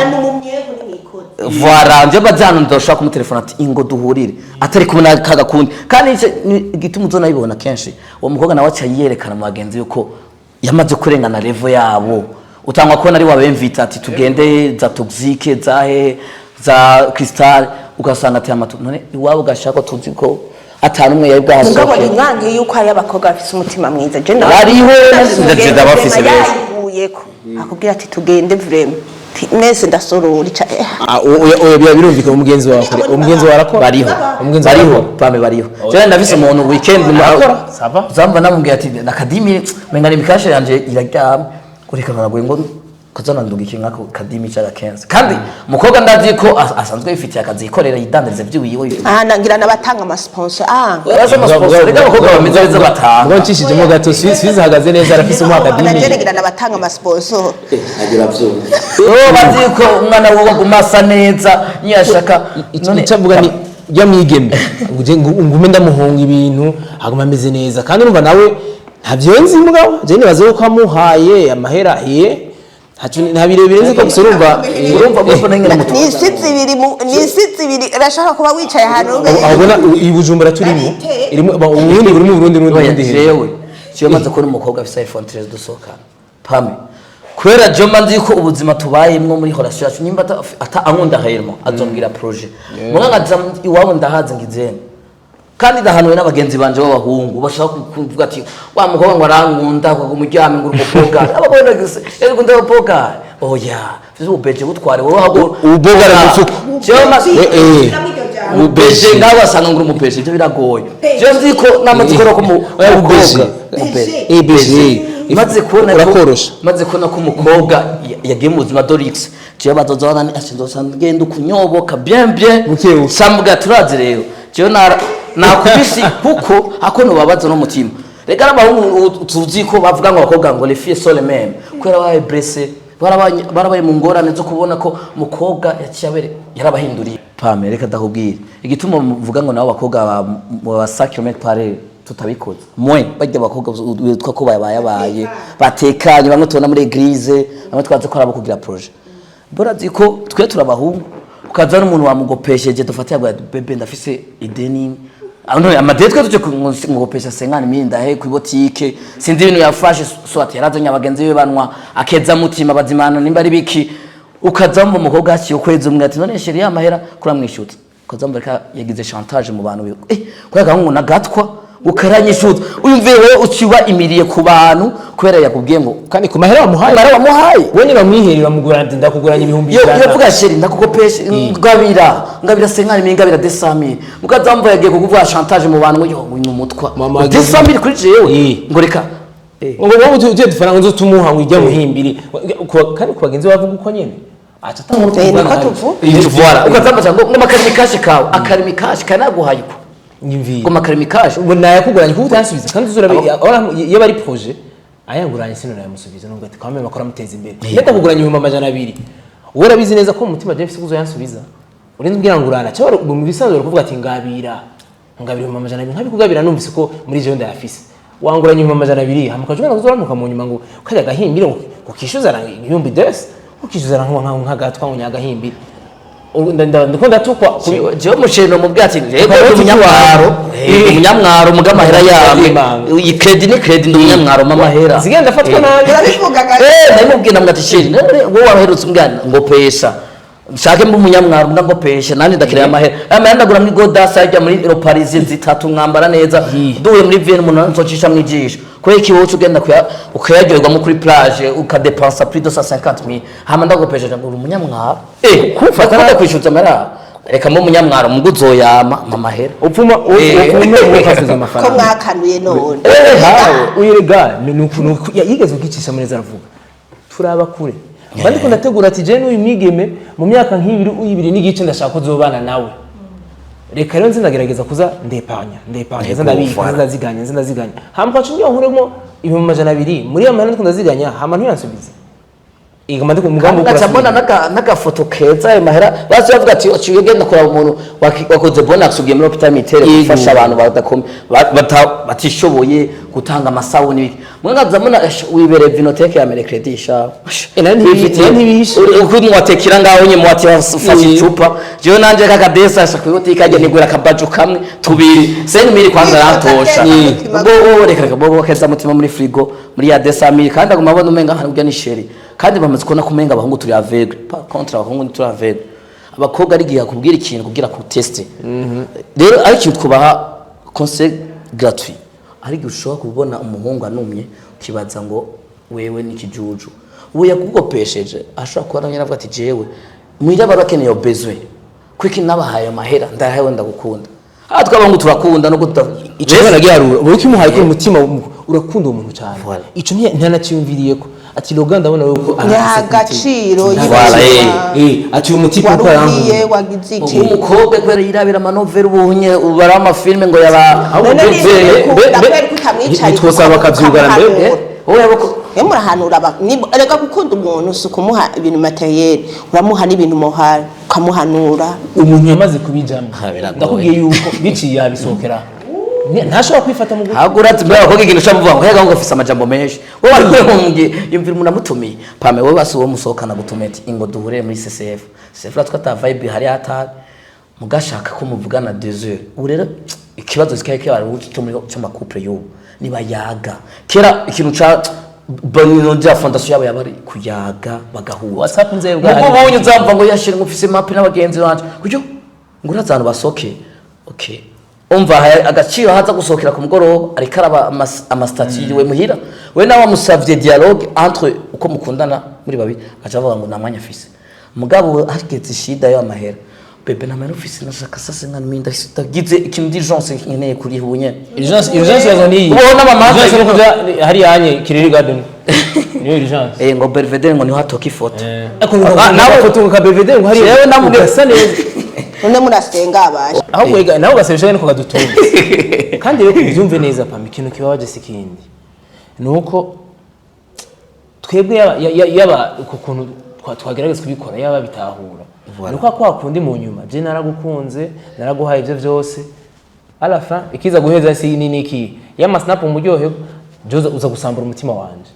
voilà nje bajana ndoshaka ku telefone ati ingo duhurire atari kubona kagakundi kandi igituma uzona yibona kenshi uwo mukobwa nawe acayerekana mu bagenzi yuko yamaze kurengana level yabo utangwa ko nari wabemvita ati tugende za toxique za crystal ugasanga ati amatu none iwabo gashaka tuzi ko atanu umwe yari bwasohoke ngabo ni nkange yuko ari abakobwa bafise umutima mwiza je ariho ndabafise benshi akubwira ati tugende vraiment mese ndasorora oya birumvikana umugenzi wawe umugenzi wawe arakora bariho umugenzi wawe bariho arakora pame bariho cyane ndavise umuntu weekend arakora sava zamba namubwiye ati nakadimi menga nimikashe yanje iraryama kureka naragoye ngo kazana ndugiye nkako kadimi cyara kense kandi mukobwa ndazi ko asanzwe yifitiye akazi yikorera yidandariza by'iwiwe nangira nabatanga ama sponsor uraje ama sponsor rega abakobwa bameze neza batanga ngo ncishijemo gato Suisse hagaze neza arafise mu akadimi nagira nabatanga ama sponsor agira byose bazi ko umwana wo gumasa neza nyashaka none cyavuga ni ya mwigeme ngume ndamuhonga ibintu haguma ameze neza kandi urumva nawe ntavyonzi mugabo je nibaze ko amuhaye amahera nta birebire nzi ko gusa urumva bwo nengera mutu ni sitsi ibiri rashaka kuba wicaye ahantu abona ibujumbura turimo irimo ubundi buri mu Burundi jewe cyo maze ko n'umukobwa afise iPhone 13 dusoka pame kwera jo manzi ko ubuzima tubayemwo muri relation yacu nimba ata ankunda hayirmo azombwira projet muganga iwabo ndahaze ngizene kandi ndahanuwe n'abagenzi banje b'abahungu bashaka kuvuga ati wa mukobwa ngo arankunda ko umuryame ngo urumukobwa ababona gise ego ndabokobwa oya fizo ubeje gutware wowe hago uboga aramufuka cyoma ubeje ngaho asanga ngo urumubeje byo biragoye je nzi ko n'amatikoro ko ubeje ubeje maze kubona urakorosha maze kubona ko umukobwa yagiye mu buzima Dorix je batozana ni asindosa ngenda kunyoboka bien sambuga turazi rero je nakubisi kuko hakono babaza no mutima rega n'abahungu tuzi ko bavuga ngo abakobwa ngo les filles sont les mêmes kwera baye blessé barabaye mu ngorane zo kubona ko mukobwa yakiyabere yarabahinduriye pame reka ndakubwira igituma muvuga ngo nabo bakobwa ba 5 km pare tutabikoze mwe bajya abakobwa witwa ko bayabaye batekanye bamwe tubona muri église bamwe twaze ko arabo kugira projet borazi ko twe turabahungu ukaza n'umuntu wamugopesheje dufatiye bwa bebe ndafise ideni amadetwe tuje ngopesha 50 ndahe ku botike sindi ibintu yafashe swati yarazanye abagenzi be banwa akeza mutima bazimana nimba ari biki ukaza mu mukobwa cyo kwezi umwe ati none sheri amahera kuramwishyutsa ukaza mbereka yagize chantage mu bantu kwega ngo nagatwa ukaranyishuta uyumve wewe uciwa imiriye ku bantu kubera yakubwiye ngo kandi ku mahera wamuhaye wone bamwiherera bamugura ndakuguranya ibihumbi yo vuga sheri ndakugopesha ngabira senkani ngabira desami mukazamva yagiye kukuvuga chantage mu bantu ngo umutwa desami kuri jewe ngo reka ngo wowe uje dufaranga nzo tumuha ngo ijya muhimbiri kandi ku bagenzi bavuga uko nyene acha voilà ukazamva ngo makarimi kashi kawe akarimi kashi kanaguhaye nyimvi ngo makarimi kashi ngo nayakuguranye kuko utansubiza kandi uzurabe iyo bari projet ayanguranye sino nayamusubiza nubwo ati kwame makora muteza imbere leta kuguranye 200 wowe urabizi neza ko umutima James kuzo yansubiza urinze ubwira ngurana cyo mu bisanzwe kuvuga ati ngabira 200 nkabikugabira numvise ko muri je ndayafise wanguranye 200 hamukaje nazoranuka mu nyuma ngo kajya gahimbire ngo ukishuza ibihumbi des ukishuza nkagatwa ngo nyagahimbire ndakunda tukwa je musheno mu bwati rego umunyamwaro mugamahera yawe iyi credit ni credit ndumunyamwaro mamahera zigenda fatwa nabi urabivugaga ndamubwira mwatishiri wowe waherutse umwana ngo pesa nshake mu munyamwaro ngo pesha nandi ndakira amahera amahera ndagura muri Godasa ajya muri Paris zitatu mwambara neza duwe muri Vienne umuntu nzocisha mwijisho ko iki wowe ugenda ukayaryoherwa mu kuri plage ukadepensa plus de 150,000 hama ndagopesha ngo umunyamwaro kufata kwishutsa amahera reka mu munyamwaro muguzoyama mamahera upfuma ukasiza amafaranga ko mwakanuye none uyirega yigeze ukicisha muri zaravuga turaba kure bandi ko ndategura ati je n'uyu migeme mu myaka nk'ibiri n'igice ndashaka ko zobana nawe reka rero nzindagerageza kuza ndepanya ndaziganya hama kwacu ngiye nkuremo 200 muri ya mahera ndaziganya hama ntuyansubize igamande ku mugambo ukora cyabona nagafoto keza ayo mahera basi bavuga ati uciye genda kora umuntu wakoze bonus ugiye muri hospital militaire gufasha abantu batishoboye gutanga amasabuni mwangaza muna wibere vinothèque ya mere credit sha ntibihishe uko mwatekira ngaho nye mwati wafashe icupa je nanje kakadesa sakwiruti kaje nigura kabajo kamwe tubiri seni miri kwanza rantosha bo reka bo keza mutima muri frigo muri ya desamiri kandi agumabona umenga hanubya ni sheri kandi bamaze kubona kumenga abahungu turi aveugle pas contre abahungu turi aveugle abakobwa ari gihe kubwira ikintu kugira ku test rero ari cyo twubaha conseil gratuit ari gihe ushobora kubona umuhungu anumye ukibaza ngo wewe ni kijuju ubu yakugopesheje ashobora kuba nawe yaravuga ati jewe mwira barakeneye bezwe kwiki nabahaye amahera ndahawe ndagukunda twaba ngo turakunda no ico baragiharura ubu kimuhaye ko umutima urakunda umuntu cyane ico ntanaciyumviriyeko ati Logan ndabona yuko agaciro ati umutima uko yarangiye wagize iki umukobwa kwera yirabira amanovera ubunye ubara amafilme ngo yaba twosaba akavyugana mbere murahanura reka gukunda umuntu si ukumuha ibintu materiel uramuha n'ibintu muhari ukamuhanura umuntu yamaze kubijamo ndakubwiye yuko biciye yabisohokera ntashobora kwifata mu hagura ati mbere bakobwa ikintu shamuvuga ngo hega ngo afise amajambo menshi wowe ariko mumbye yumvira umuntu amutumiye pame wowe basuwo musohokana gutumeti ingo duhure muri CCF CCF twata vibe hari hatari mugashaka ko muvugana 2 heures ubu rero ikibazo kikaye cyari cyo muri cyo makupre y'ubu niba yaga kera ikintu ca bonino ja fondation yabo yabari kuyaga bagahuza WhatsApp nzeye bwa hari ubonye uzamva ngo yashira ngo ufise map n'abagenzi banje kujo ngo urazana basoke okay umva agaciro haza gusokera ku mugoroba ariko araba amastati we muhira we nawe musavye dialogue entre uko mukundana muri babiri acavuga ngo namanya afise mugabo harigeze shida yo amahera bebe na mero ofisi nashaka sasa nkana minda sitagize ikintu d'urgence nkeneye kuri hunye urgence yazoni ubona mama hari yanye kiriri garden niyo urgence ngo Belvedere ngo ni hatoka ifoto nawe foto ka Belvedere ngo hari yewe namugasa neza none murasenga abaje ahubwo nawe ugasebesha niko kadutunze kandi rero kubyumve neza pampa ikintu kibabaje sikindi nuko twebwe yaba ukuntu twagerageza kubikora yaba bitahura nuko kwakundi mu nyuma je naragukunze naraguhaye ivyo vyose alafa ikiza guheza si niki yama snap umuryohe joza uza gusambura umutima wanje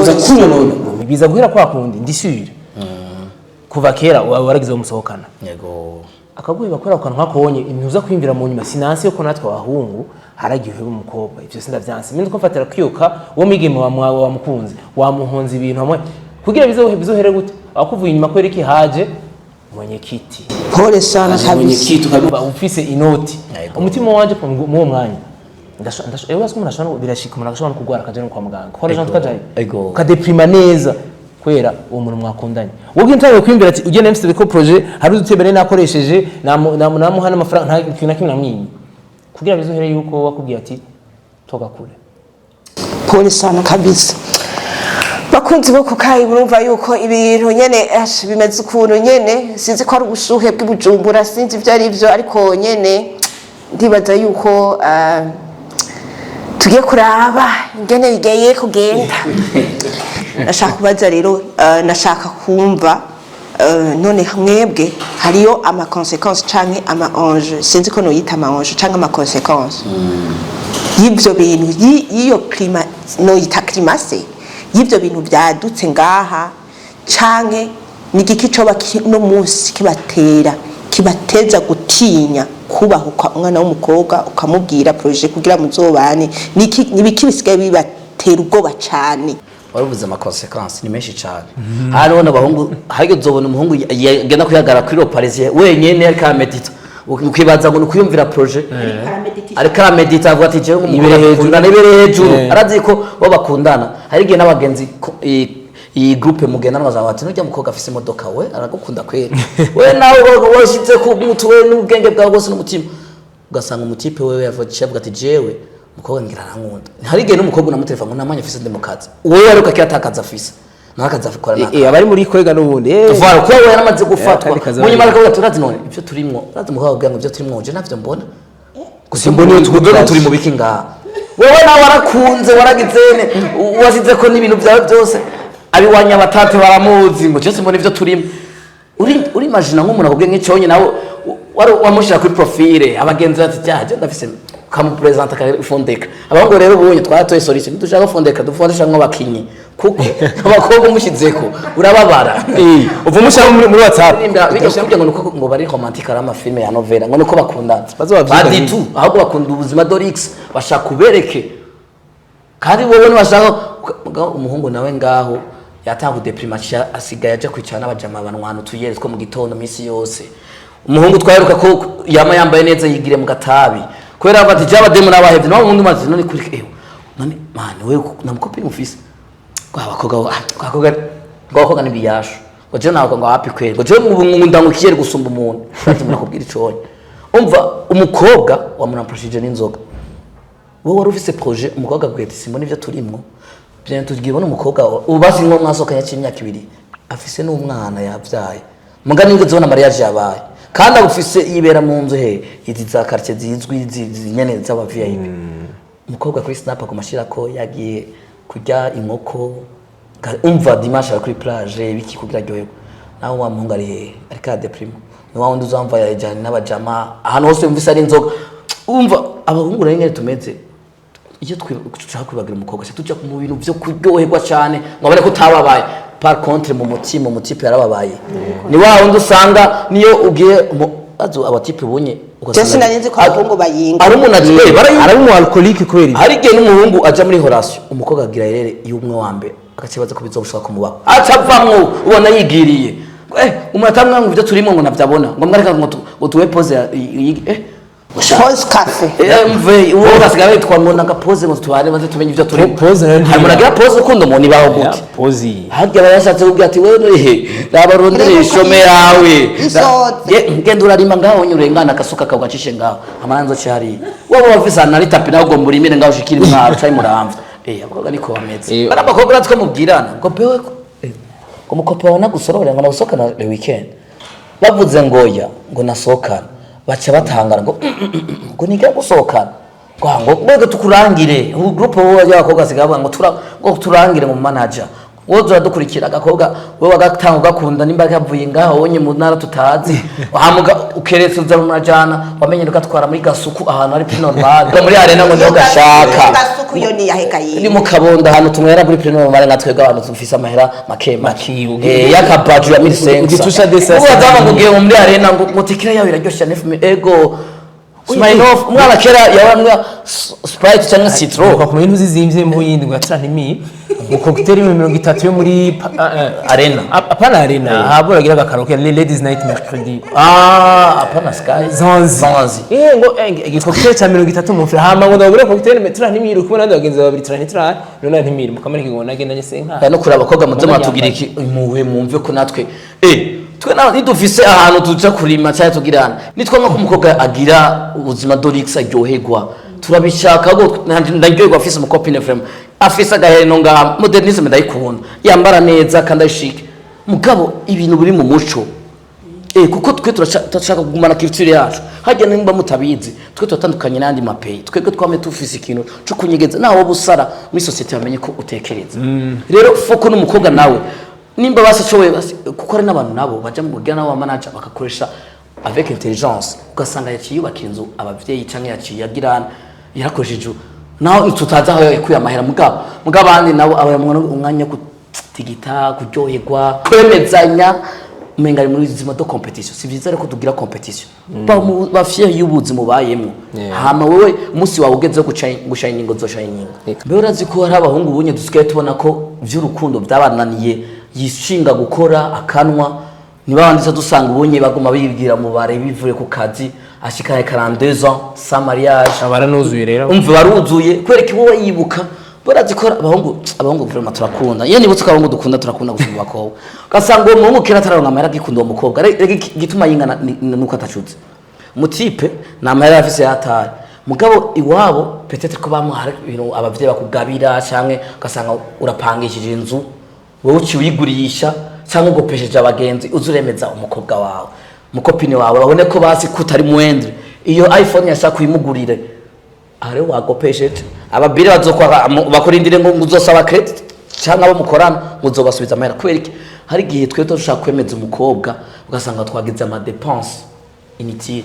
uza kunonona biza guhera kwakundi ndisubira kuva kera waragize umusohokana yego akaguye bakora ukanwa konye imyuza kwimvira mu nyuma sinansi yo ko natwe abahungu haragiye umukobwa ivyo sindavyanse mindi ko mfatira kwiyuka wo migeme wa mukunzi wamuhonza ibintu hamwe kugira bizohere gute akuvuye inyuma ko eriki haje mwenyekiti pole sana kabisa mwenyekiti ukabiba ufise inoti umutima wanje mu mwanya ewe asiko munashana birashika umuntu agashobora kugwara kaje no kwa muganga ko rejo tukajaye kadeprima neza kwera uwo muntu mwakundanye ubwo ntawe kwimbira ati ugene mfite ko projet hari udutebere nakoresheje namuhana amafaranga nta kintu nakimwe namwinyi kugira bizohere yuko wakubwiye ati toka kure pole sana kabisa bakunzi bo kukayi murumva yuko ibintu nyene bimeze ukuntu nyene sinzi ko ari ubushuhe bw'Ibujumbura sinzi ivyo ari byo ariko nyene ndibaza yuko tugiye kuraba ingene bigeye kugenda nashaka kubaza rero nashaka kumva none mwebwe hariyo ama consequences canke ama ange sinzi ko no yita ama ange canke ama consequences y'ivyo bintu yiyo climat no yita climate y'ivyo bintu byadutse ngaha canke nigiki coba no munsi kibateza gutinya kubahuka umwana w'umukobwa ukamubwira projet kugira muzobane nibiki bisigaye bibatera ubwoba cane waruvuze ama consequences ni menshi cyane hari none abahungu hari uzobona umuhungu yagenda kuyagara kuri Parisien wenyene ari ka medita ukibaza ngo nukuyumvira projet ari ka medita avuga ati jewe ibere hejuru arazi ko bo bakundana hari gihe n'abagenzi iyi groupe mugenda naza bati nujya mukobwa afise imodoka we aragukunda kwera we nawe washitse ku mutwe n'ubwenge bwawe bwose n'umutima ugasanga umutipe wewe yavuga ati jewe mukobwa ngira arankunda hari gihe n'umukobwa namutelefona ngo namanya afise demokazi wewe aruka kyatakaza afise nakaza fikora naka abari muri kwega n'ubundi vuba ko wewe yaramaze gufatwa munyuma ariko turazi none ibyo turimo urazi mukobwa bwangu ibyo turimo je navyo mbona gusa mbona twudora turi mu biki ngaha wewe nawe warakunze waragizene wasize ko n'ibintu byawe byose abi wanya batate baramuzi ngo cyose mbona ibyo turimo uri imagine nk'umuntu akubwiye nk'icyonye nawe wamushira kuri profile abagenzi bati cyaje ndafise kamu presenter ka fondeka abahungu rero ubonye twatoye solution dushaka fondeka dufondesha nk'abakinyi kuko abakobwa umushizeko urababara uva mushaka muri WhatsApp bigasha kugira ngo bari romantique ari amafilme ya novela ngo nuko bakundana badi tu ahubwo bakunda ubuzima dorix bashaka kubereke kandi wowe nibashaka umuhungu nawe ngaho yatanga deprimatia asigaye aje kwicana n'abajama banwanu tuyeretswe mu gitondo misi yose umuhungu twaheruka ko yama yambaye neza yigire mu gatabi kwera bati jaba demo nabahevye no wundi mazi none kuri none man wewe namukopi mufise abakobwa n'ibiyasho ngo je ntabwo ngo happy kweli ngo je ndangukiye gusumba umuntu ati murakubwira iconye umva umukobwa wamuramprashije n'inzoga wowe wari ufise projet umukobwa bwete simbo nivyo turimwo bien tugibona umukobwa ubasi nko mwasokanya cy'imyaka 2 afise n'umwana yavyaye mugani ngo zibona mariage yabaye kandi abufise yibera mu nzu he izi za quartier zizwi nyene z'aba VIP umukobwa kuri snap akomashira ko yagiye kurya inkoko umva dimanche kuri plage biki kugira ryohe naho wa muhungu ari ka deprime ni wa wundi uzamva yajyana n'abajama ahantu hose umvise ari inzoga umva abahungu rero nyine tumeze iyo dushaka kwibagira umukobwa se tujya mu bintu byo kuryoherwa cyane ngo abone ko utababaye par contre mu mutima umutipe yarababaye ni wa wundi usanga niyo ugiye abatipe bunye Jesse narinzi ko abahungu bayinga ari umuntu atwe ari mu alcoolique kweri hari igihe n'umuhungu aja muri relation umukobwa agira irere y'umwe wa mbere akakibaza ko bizobushaka kumubaho acavamwo ubona yigiriye umuntu atamwanga ivyo turimo ngo navyabona ngo mwareka ngo tuwe pose pose cafe mve uwo basigaye twamona nga pose ngo tubare maze tumenye ivyo turimo pose hari muragira pose ukundo umuntu ibaho gute pose harya bayashatse kubwira ati wewe he rabarondere ishome yawe ngenda urarima ngaho nyurengana akasuka kagacishe ngaho amanzo cyari wowe wavisa na litapi naho gomba urimire ngaho ushikira intwaro cyari muramva abakobwa niko bameze bara abakobwa natwe mubwirana ngo pewe ngo mukopa wana gusorora ngo nasohokana le weekend bavuze ngoya ngo nasohokana baca batangana ngo niga gusohokana ngo mwege tukurangire groupe wo y'abakobwa sigaba ngo turangire mu manager wozo radukurikira agakobwa wewe wagatanga ugakunda nimba yavuye ngaho wonye mu ntara tutazi wahamuga ukeretse uza mu majana wamenye ukatwara muri gasuku ahantu ari pino normal muri arena ngo ndo gashaka gasuku yo ni yahekaye ni mu kabonda ahantu tumwera muri pino normal natwega abantu tufise amahera make yakabaju ya 1500 ugitusha desa uzama kugiye muri arena ngo tikira yawe iraryosha nefume ego Smirnoff umwana kera yawamwa Sprite cyangwa Citro kwa kumenya uzizimvye mu yindi ngo atira ntimi mu cocktail 30 yo muri arena apana arena habura gira gakaroke ladies night mercredi apana Sky zonzi ngo cocktail cha 30 mu fira hama ngo ndabure cocktail metira ntimi iri kubona ndagenza babiri tira ntira none ntimi mukamara kigona gendanye senka no kuri abakobwa muze matugira iki muwe mumve ko natwe twe naho nidufise ahantu tuja kurima cyane tugirana nitwa nko umukobwa agira ubuzima dorix aryoherwa turabishaka go ndaryoherwa afise umukopine frame afise agaheno nga modernism ndayikunda yambara neza kandi ashike mugabo ibintu biri mu muco kuko twe turashaka kugumana culture yacu hajya nimba mutabizi twe tutandukanye nandi mapei twebwe twame tufise ikintu cyo kunyegeza naho busara muri society bamenye ko utekereza rero foko n'umukobwa nawe nimba bashoboye kuko ari n'abantu nabo baje mu kugira nabo manager bakakoresha avec intelligence ugasanga yakiyubaka inzu abavyeyi canke yakiyagirana yarakoresheje naho tutaza aho yakuye amahera mugabo abandi nabo abayamwe umwanya kutigita kuryoherwa kwemezanya umenga ari muri zima do competition si vyiza reko tugira competition bafye y'ubuzi mubayemwe hama wewe umunsi wawe ugeze gushayinga ingo zoshayinga mbe urazi ko hari abahungu bunye dusigaye tubona ko vy'urukundo byabananiye yishinga gukora akanwa niba banditse dusanga ubunye baguma bibwira mu bare bivuye ku kazi ashikaye 42 ans sans mariage abaranuzuye rero umva baruzuye kwereka wowe yibuka barazi ko abahungu vraiment turakunda iyo nibutse ko abahungu dukunda turakunda gusumba bakobwa gasanga uwo muhungu kera tararonka amahera gikunda uwo mukobwa gituma yingana nuko atacutse mutipe na amahera afise yataye mugabo iwabo peut-être ko bamuhara ibintu abavyeyi bakugabira cyangwa gasanga urapangishije inzu wowe uciwigurisha cyangwa ugopesheje abagenzi uzuremeza umukobwa wawe mukopine wawe babone ko basi kutari muendre iyo iPhone yashaka kuyimugurire are wagopesheje ababire bazokwa bakorindire ngo uzosaba credit cyangwa abo mukorana muzobasubiza amahera kwereke hari gihe twe dushaka kwemeza umukobwa ugasanga twagize ama dépenses inutile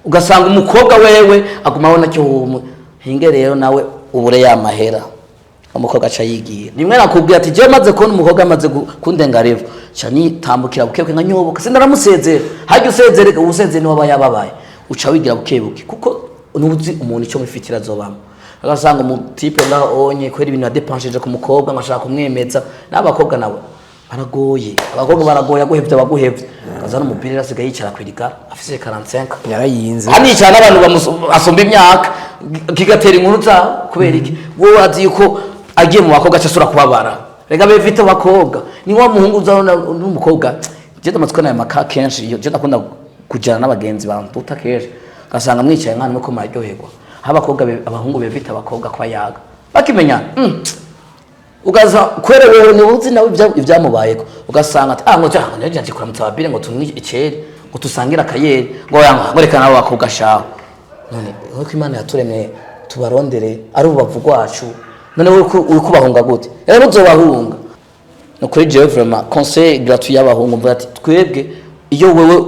ugasanga umukobwa wewe aguma abona cyo hinge rero nawe ubure ya mahera umukobwa aca yigiye rimwe nakubwira ati je maze kubona umukobwa amaze kundenga revo cyani tambukira bukebuke nka nyoboka sindaramusezera hajye usezereka usezere ni waba yababaye uca wigira bukebuke kuko nuzi umuntu icyo mufitira zobamo agasanga umutipe ngaho onye kwera ibintu yadepanshije ku mukobwa amashaka kumwemeza n'abakobwa nawe baragoye abakobwa baragoye aguhevye baguhevye kazana umupira asigaye yicara kwirika afise 45 yarayinze hani cyane abantu asomba imyaka kigatera inkuru za kubera iki wowe azi yuko agiye mu bakobwa cyasura kubabara rega bevite abakobwa ni wa muhungu uzabona n'umukobwa je ndamatswe nayo maka kenshi iyo je ndakunda kujana n'abagenzi banduta kenshi gasanga mwicaye nkana nuko maryoherwa abakobwa abahungu bevite abakobwa kwa yaga bakimenya ugaza kwerewe ni uzi nawe ibyamubayeko ugasanga ngo nje kuramutsa ababire ngo tumwe iceri ngo tusangira akayeri ngo yanga ngo reka nabo bakobwa shaho none uko Imana yaturemye tubarondere ari ubavuga wacu none uri kubahunga gute rero uzobahunga no kuri je vraiment conseil gratuit y'abahungu mvuga ati twebwe iyo wewe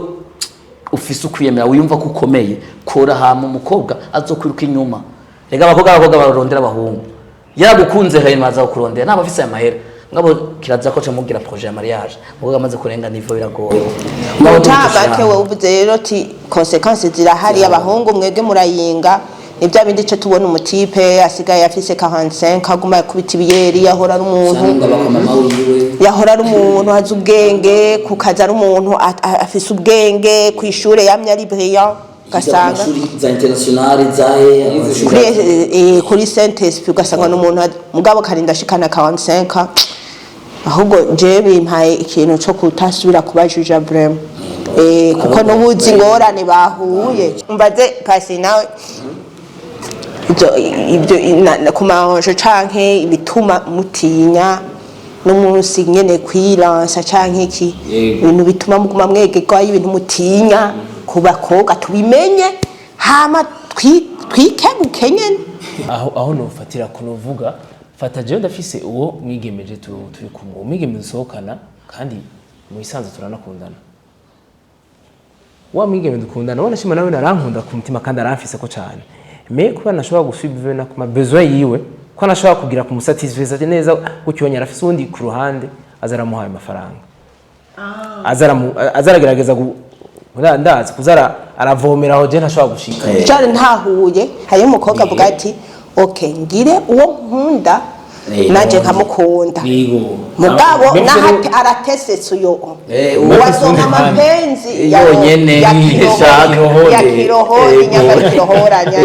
ufise ukwiyemera wiyumva ko ukomeye kora hama umukobwa azokwiruka inyuma rega abakobwa barondera abahungu yaragukunze hayi maza kurondera naba afise amahera ngabo kiraza ko cyamugira projet ya mariage ubwo amaze kurenga nivo biragoye mutabake we uvuze rero ati consequences zirahari abahungu mwege murayinga nibya bindi cyo tubona umutipe asigaye afise 45 aguma kubita ibiyeri yahora ari umuntu yahora ari umuntu azi ubwenge kukaza ari umuntu afise ubwenge kwishure yamye ari brillant gasanga za international zahe kuri Saint-Esprit ugasanga n'umuntu mugabo karinda shikana 45 ahubwo je bimpaye ikintu cyo kutasubira kubajuja brem kuko n'ubuzi ngorane bahuye umbaze pasi nawe ibyo kumanje canke ibituma mutinya n'umunsi nyene kwiransa canke iki ibintu bituma muguma mwegerwa ibintu mutinya kubakobwa tubimenye hama twikebuke nyene aho nofatira kunovuga fata je ndafise uwo mwigemeje turi kumwe umwigeme dusohokana kandi mu isanzwe turanakundana wa mwigeme dukundana wana shima nawe narankunda ku mutima kandi aramfise ko cyane me kuba nashobora gusubiza na kuma besoin yiwe ko nashobora kugira ku musatisfaire neza gucyonya arafise undi ku ruhande azaramuhaye amafaranga azaragerageza ndazi kuzara aravomera aho je ntashobora gushika cyane ntahuye hari umukobwa avuga ati okay ngire uwo nkunda naje nkamukunda mugabo nahati aratesetse uyo wasoma mapenzi yonyene yakiroho inyanga kirohoranya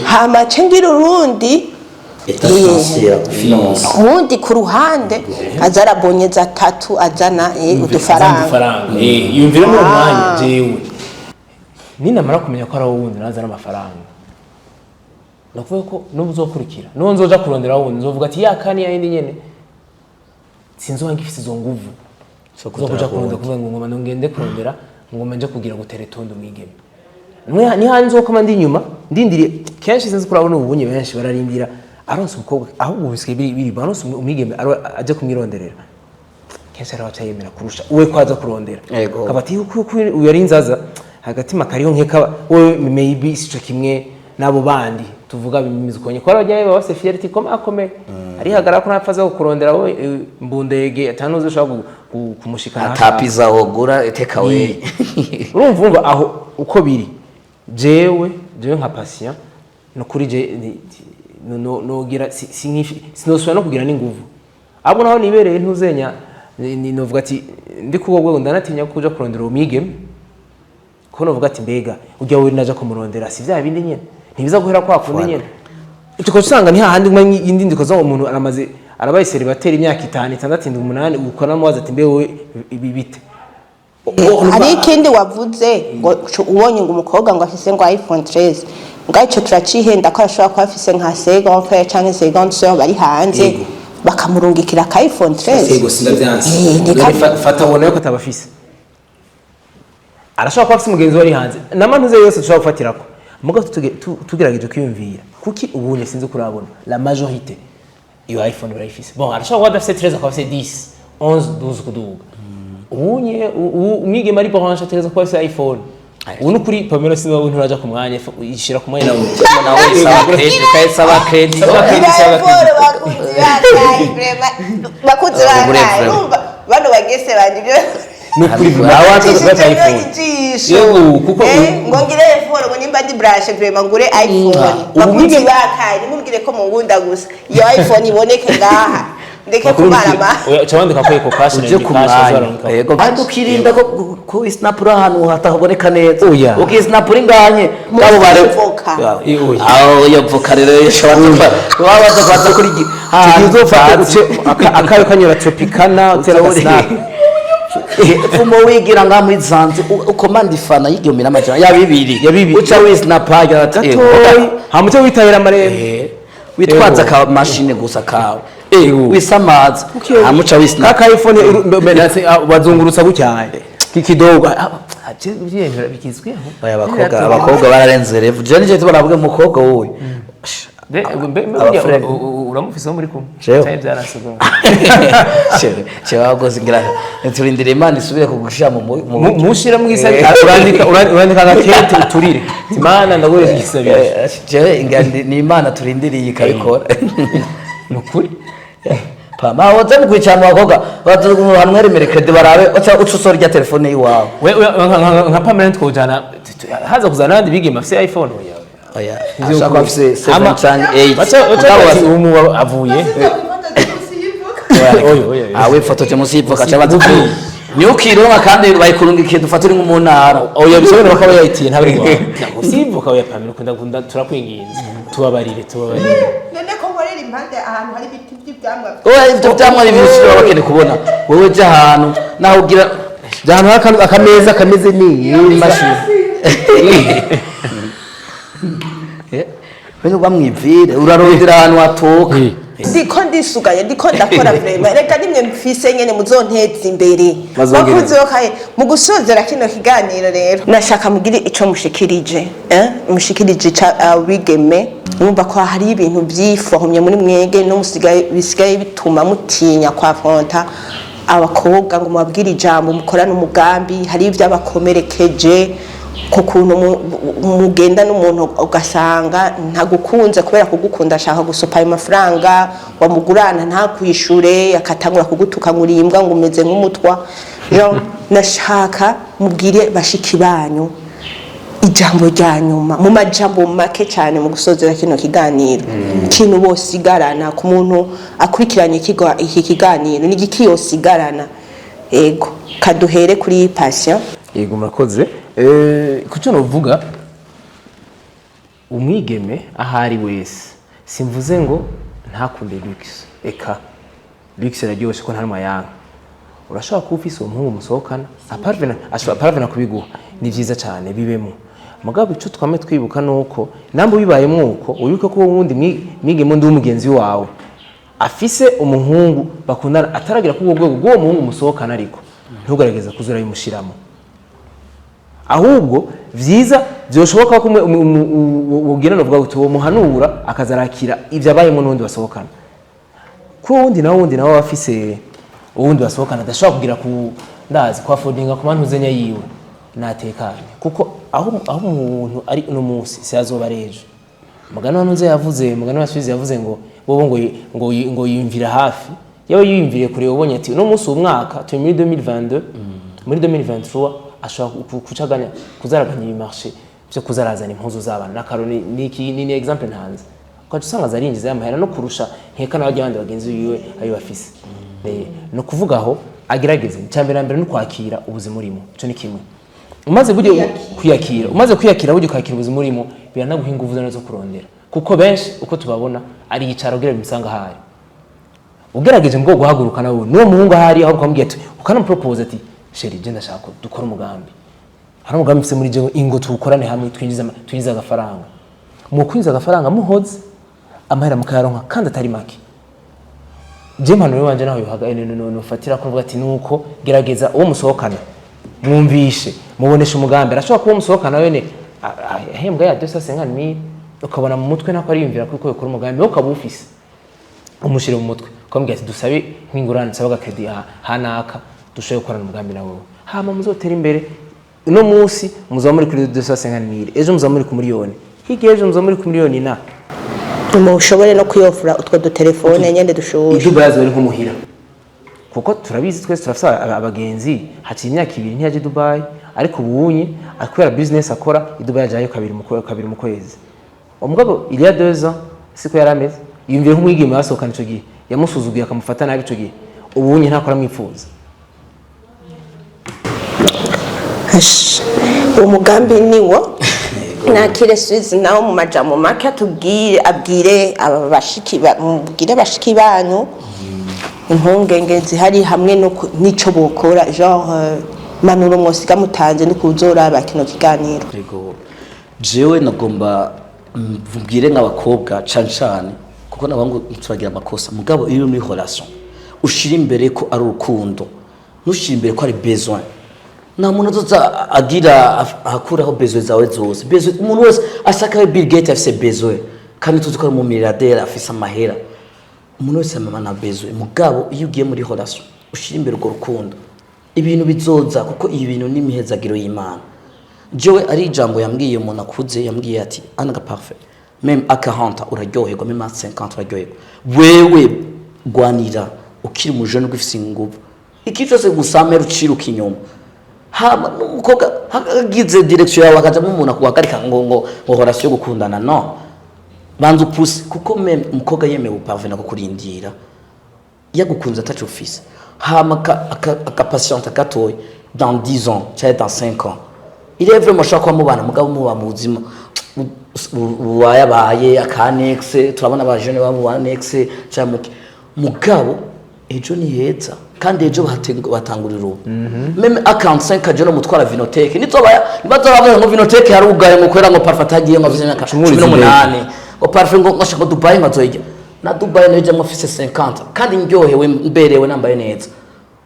hama cengira urundi ubundi ku ruhande azarabonyeza 3 azana udufaranga yumvira mu mwanya jewe ninamara kumenya ko ari wundi nazana amafaranga nakuvuga ko nubuzokurikira no nzoja kurondera wundi nzovuga ati yakani yindi nyene sinzohanga ifise zo nguvu so kuja kurondera kuvuga ngo ngoma ngende kurondera ngoma nje kugira guteretondo mwigeme ni hanzo ko mandi nyuma ndindiriye kenshi sinzi kurabona ubunye benshi bararindira aronse umukobwa ahubwo bisike biri baronse umwigeme aje kumwironderera kenshi arabaca yemera kurusha uwe kwaza kurondera kabati uko uyari inzaza hagati makariyo nkeka wewe maybe sico kimwe nabo bandi tuvuga bimize konye ko abajyaye bose fierty kome ari hagara ko napfaza kurondera we mbundege atanuze ushaka kumushikana atapiza wogura eteka we urumva aho uko biri jewe nka patient no kuri je no gira sinoswa no kugira n'inguvu abo naho nibereye ntuzenya ni novuga ati ndi kubwo ndanatinya kuja kurondera umwigeme ko novuga ati mbega ujya we naje kumurondera si vya bindi nyene ntibiza guhera kwa kundi nyene uko usanga ni hahandi umwe indi ndiko zo umuntu aramaze arabaye celibateur imyaka 5 6 8 ukora muwaza ati mbewe ibi bite ari ikindi wavuze ngo ubonye ngo umukobwa ngo afise ngo iPhone 13 ngaco turacihenda ko ashobora kuba afise nka second frère canke second sœur bari hanze bakamurungikira ka iPhone 13 yego sinavyanse fata wona ko tabafise arashobora kuba afise umugenzi wari hanze namantuze yose dushobora gufatirako muga tugerageje kwiyumvira kuki ubunye sinzi kurabona la majorité iyo iPhone barayifise bon arashobora kuba afise 13 akaba afise 10 11 12 kuduga ubunye umwige mari branche ategeza kuba afise iPhone ubu kuri Pamela sinzi wabuntu uraja ku mwanya ishira ku mwanya nawe saba credit bakunze bano bagese bandi nukuri awaza kubata iPhone yego kuko ngongire iPhone ngo nimba ndi branche vraiment ngure iPhone bakunze bakaye nimubwire ko mungunda gusa iyo iPhone iboneke ngaha ndeke kumarama cyabandika ko eko cash uje ku mwanya yego kandi ukirinda ko snap ahantu hataboneka neza ukisnapura inganye babo bare aho yo voka rero yashobora baba baza kuri tuzofata uce akayo kanyura tropicana utera snap fumo wigira nga muri zanze ukomanda ifana y'igihumbi n'amajana ya bibiri uca wisnapa ya gatoyi hamutse witahira amarembo witwaza ka machine gusa kawe wisamaza hamuca wisnapa ka iPhone bazungurutsa gucyaye kikidogo aje byemera bikizweho abakobwa bararenze revu je nije tubaravuga umukobwa wowe uramufise muri kumwe cyane byarasogora cyo ngira turindire Imana isubire kugushira mu mushira mwisa urandika gakete uturire Imana ndagore igisabira je ingandi ni Imana turindiriye ikabikora nukuri pama woza mukwicara abakobwa hamwe credit barabe ucusora rya telefone yiwawe nka permanent kujana haza kuzana nandi bigima afise iPhone oya ashaka afise 7 cyangwa 8 umu avuye awe foto cyo musi ivuka cyabatu ni ukironka kandi bayikurungikiye dufatira nk'umunara oya bisobera bakaba yayitiye ntabwo usivuka oya pamira ukunda turakwinginze tubabarire none ko nkorera impande ahantu hari biti by'ibyamwa oya ibyo byamwa ni ibintu baba bakene kubona wowe je ahantu naho ugira ahantu akameza kameze ni mashini Beno bamwivire urarondera ahantu hatoka ndiko ndisugaye ndiko ndakora vraiment reka nimwe mfise nyene muzonteza imbere bakuze okaye mu gusozera kino kiganiro rero nashaka mugire ico mushikirije mushikirije wigeme numva ko hari ibintu byifomye muri mwege no musigaye bisigaye bituma mutinya kwa fronta abakobwa ngo mubabwire ijambo mukorana umugambi hari ivyo abakomerekeje ko kuntu mugenda n'umuntu ugasanga ntagukunze kubera kugukunda ashaka gusopa ayo mafaranga wamugurana ntakwishure akatangura kugutuka ngurimbwa ngo umeze nk'umutwa yo nashaka mubwire bashiki banyu ijambo rya nyuma mu majambo make cyane mu gusozera kino kiganiro kintu bose igarana ku muntu akurikiranye iki kiganiro n'igiki yose igarana ego kaduhere kuri patient yego murakoze kucyo novuga umwigeme ahari wese simvuze ngo ntakunde Lux eka Lux raryoshe ko ntarimo yanga urashaka kufisa umuhungu musohokana aparvena kubiguha ni vyiza cyane bibemo mugabo ico twame twibuka nuko nambo bibaye mwuko uyuko ko wundi mwigeme ndi umugenzi wawe afise umuhungu bakundana ataragira ku rwego rwo muhungu musohokana ariko ntugarageza kuzura bimushiramo ahubwo vyiza byoshoboka ko ubwira novuga uti uwo muhanura akazarakira ivyo abayemo n'undi basohokana ko wundi nawe bafise uwundi basohokana adashobora kugira ku ndazi kwa fodinga ku mantu zenya yiwe natekanye kuko aho umuntu ari uno munsi si azoba rejo mugano wanze yavuze mugano wasubize yavuze ngo bobo ngo yimvira hafi yawe yimviriye kure ubonye ati uno munsi umwaka tu 2022 muri 2023 ashobora kucaganya kuzaraganya ibimarché byo kuzarazana impuzu z'abana nakaroni ni example ntanze ko usanga zarinjiza amahera no kurusha nkeka n'abajya bandi bagenzi biwe ayo bafise no kuvuga aho agerageze cyambere mbere no kwakira ubuzima urimo cyo ni kimwe umaze bujye kwiyakira bujye kwakira ubuzima urimo biranaguha ingufu zo kurondera kuko benshi uko tubabona ari yicaro gira bimusanga hari ugerageje ngo guhaguruka nawe n'uwo muhungu ahari aho ukamubwira ati ukana propose ati sheri je ndashaka dukora umugambi hari umugambi mfise muri je ingo tukorane hamwe twinjiza agafaranga mu kwinjiza agafaranga muhoze amahera mukayaronka kandi atari make je mpano wanje naho yohaga no fatira kuvuga ati nuko gerageza uwo musohokana mwumvishe mubonesha umugambi arashobora kuba musohokana wene ahembwa ya 250,000 ukabona mu mutwe nako ari yumvira kuko yakora umugambi ukaba ufise umushire mu mutwe ukamubwira ati dusabe nk'ingurane sabaga credit hanaka dushoye gukorana umugambi nawe hama muzotera imbere no munsi muzaba muri kuri 250,000 ejo muzaba muri ku miliyoni hige ejo muzaba muri ku miliyoni na mushobore no kuyofura utwo dutelefone nyende dushobora ibyo bazo bari nkumuhira kuko turabizi twese turafisa abagenzi haci imyaka 2 ntiyaje Dubai ariko ubunye akwera business akora i Dubai yaje kabiri mu kwezi umugabo il y a 2 ans siko yarameze yumviye nk'umwigeme basohokana ico gihe yamusuzuguye akamufata nabi ico gihe ubunye ntakora mwifuza umugambi niwo nakire Suisse nawo mu majambo make abwire bashiki banyu impungenge zihari hamwe n'ico bokora genre manuro mwosiga mutanze no kuzoraba kino kiganiro. Yego jewe nagomba mvubwire nk'abakobwa cane kuko nabangu turagira amakosa mugabo iyo muri relation ushira imbere ko ari urukundo nushira imbere ko ari besoin na muntu zoza agira akuraho besoin zawe zose besoin umuntu wese ashaka Bill Gates afise besoin kandi tuzi ko ari mu milliardaire afise amahera umuntu wese amana besoin mugabo iyo ugiye muri relation ushira imbere ko rukundo ibintu bizoza kuko ibintu n'imihezagiro y'Imana jewe ari ijambo yambwiye umuntu akuze yambwiye ati anga parfait même à 40 uraryoherwa même à 50 uraryoherwa wewe gwanira ukiri mu jeune ugifise inguvu iki cyose gusamera uciruka inyuma hama n'umukobwa hagize direction yawe akaja mu umuntu akuhagarika ngo relation yo gukundana no banza upuse kuko même umukobwa yemewe parvenir kukurindira yagukunze atacu office hama aka patiente gatoya dans 10 ans cyangwa dans 5 ans il est vraiment shaka mubana mugabo muba mu buzima wayabaye akanexe turabona aba jeune ba mu anexe cyangwa mugabo ejo ni heza kandi ejo batangurira ubu même à 45 aje no mutwara vinothèque nibazobabona ngo vinothèque hari ugaye ngo kwera ngo parfait agiye ngo afise 18 ngo parfait ngo ngashaka Dubai mazoyija na Dubai neje mu afise 50 kandi ndyohewe mberewe nambaye neza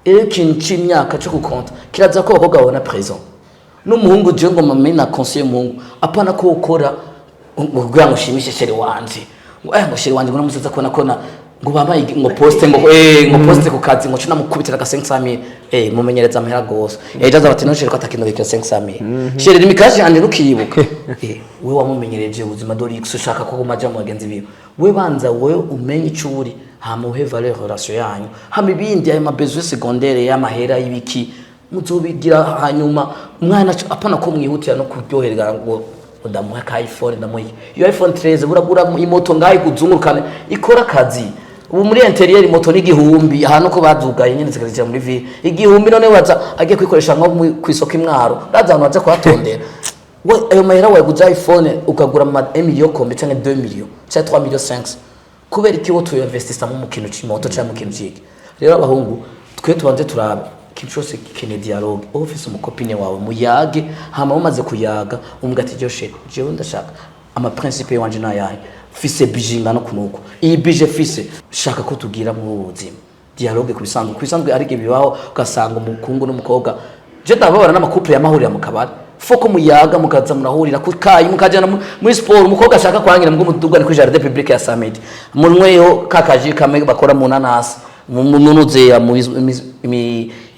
ikintu cy'imyaka cyo gukonta kiraza ko abakobwa babona présent n'umuhungu je ngo mame na conseiller umuhungu apana ko ukora ngo ngushimishe sheri wanje ngo sheri wanje ngo namusaza kona ngo babaye ngo poste ngo poste ku kazi ngo cuna mukubitira ka 500,000 mumenyereza amahera gose ejo bati no sheri ko atakino bikira 500,000 sheri limikaje anje nukiyibuka we wamumenyereje ubuzima dori x ushaka ko kumaja mu bagenzi biwe we banza we umenye icuri hama uhe valeur relation yanyu hama ibindi ayo mabesoin secondaire y'amahera y'ibiki muzobigira hanyuma umwana apana ko mwihutira no kuryoherwa ngo udamuha ka iPhone ndamuha iyo iPhone 13 buragura imoto ngayi kuzungurukana ikora kazi ubu muri interieur moto ni gihumbi ahantu ko badugaye nyene zikazija muri ville igihumbi none waza agiye kwikoresha nko kwisoko imwaro bazana waza kwatondera we ayo mahera waguza iPhone ukagura ama 1 million kombe cyangwa 2 million cyangwa 3 million 5 kubera iki wo tuinvestisa mu kintu cy'imoto cyangwa mu kintu cyiki rero abahungu twe tubanze turabe kinchose kene dialogue office umukopine wawe muyage hama umaze kuyaga umbwa ati joshe jewe ndashaka ama principe wanje nayaye fise bijinga no kunuko iyi bije fise shaka ko tugira mu buzima dialogue kubisanzwe ariko bibaho ugasanga umukungu n'umukobwa je ndababara n'amakouple y'amahurira mu kabari foko muyaga mukaza murahurira kukayi mukajana muri sport umukobwa ashaka kwangira ngo mutugane ku jardin public ya Summit munweyo kakaji kame bakora mu nanasi munuze ya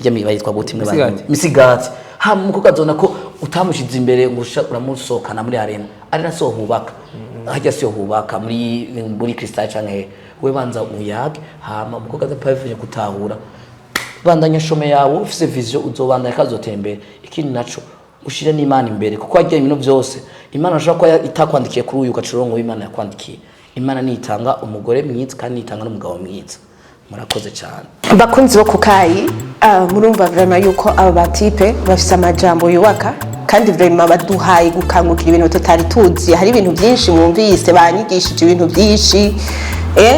yami bayitwa gute misigati ha mukobwa zona ko utamushize imbere ngusha uramusohokana muri arena ari naso hubaka hajya sio hubaka muri Crystal canke we banza uyage hama mukobwa zapavye gutahura bandanya shome yawo ufise vision uzobandanya kazotembera ikindi naco ushire n'Imana imbere kuko ajya ibintu byose Imana ashaka ko itakwandikiye kuri uyu ugacirongo w'Imana yakwandikiye Imana nitanga umugore mwiza kandi nitanga n'umugabo mwiza murakoze cyane bakunzi bo kukayi murumva vraiment yuko aba batipe bafise amajambo yubaka kandi vraiment baduhaye gukangukira ibintu tutari tuzi hari ibintu byinshi mwumvise banyigishije ibintu byinshi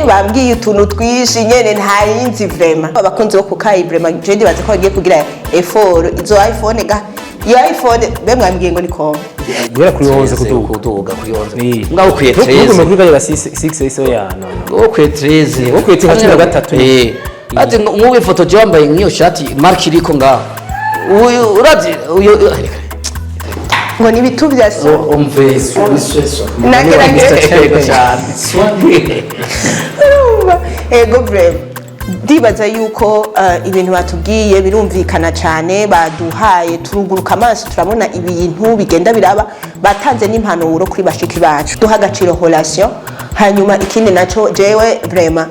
bambwiye utuntu twishi nyene ntayinzi vraiment abakunzi bo kukayi vraiment je ndibaze ko bagiye kugira effort izo iPhone ga iyo iPhone bemwambwiye ngo ni ko guhera kuri 11 kuduga kuri 11 ngaho kwiye 13 nuko muri kaya 6 iso ya ngaho kwiye 13 ngaho kwiye 13 ati nk'uwe foto je wambaye nk'iyo shati mark iriko ngaho uyu urazi uyu ngo ni bitu bya so umve so nagerageza cyane ego brave ndibaza yuko ibintu batubwiye birumvikana cyane baduhaye turuguruka amaso turabona ibintu bigenda biraba batanze n'impanuro kuri bashiki bacu duha agaciro relation hanyuma ikindi naco jewe vraiment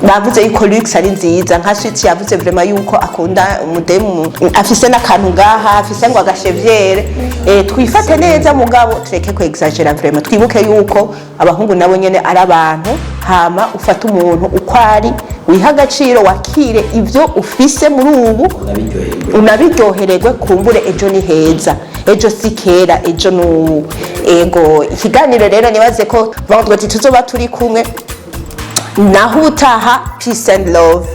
bavuze yuko Lux ari nziza nka Sweet yavuze vraiment yuko akunda umudemu afise n'akantu ngaha afise ngo agashevyere twifate neza mugabo tureke ko exagera vraiment twibuke yuko abahungu nabo nyene ari abantu hama ufate umuntu uko ari wiha agaciro wakire ivyo ufise muri ubu unabiryohererwe kumbure ejo ni heza ejo si kera ejo n'ubu ego ikiganiro rero nibaze ko vendredi tuzoba turi kumwe naho utaha peace and love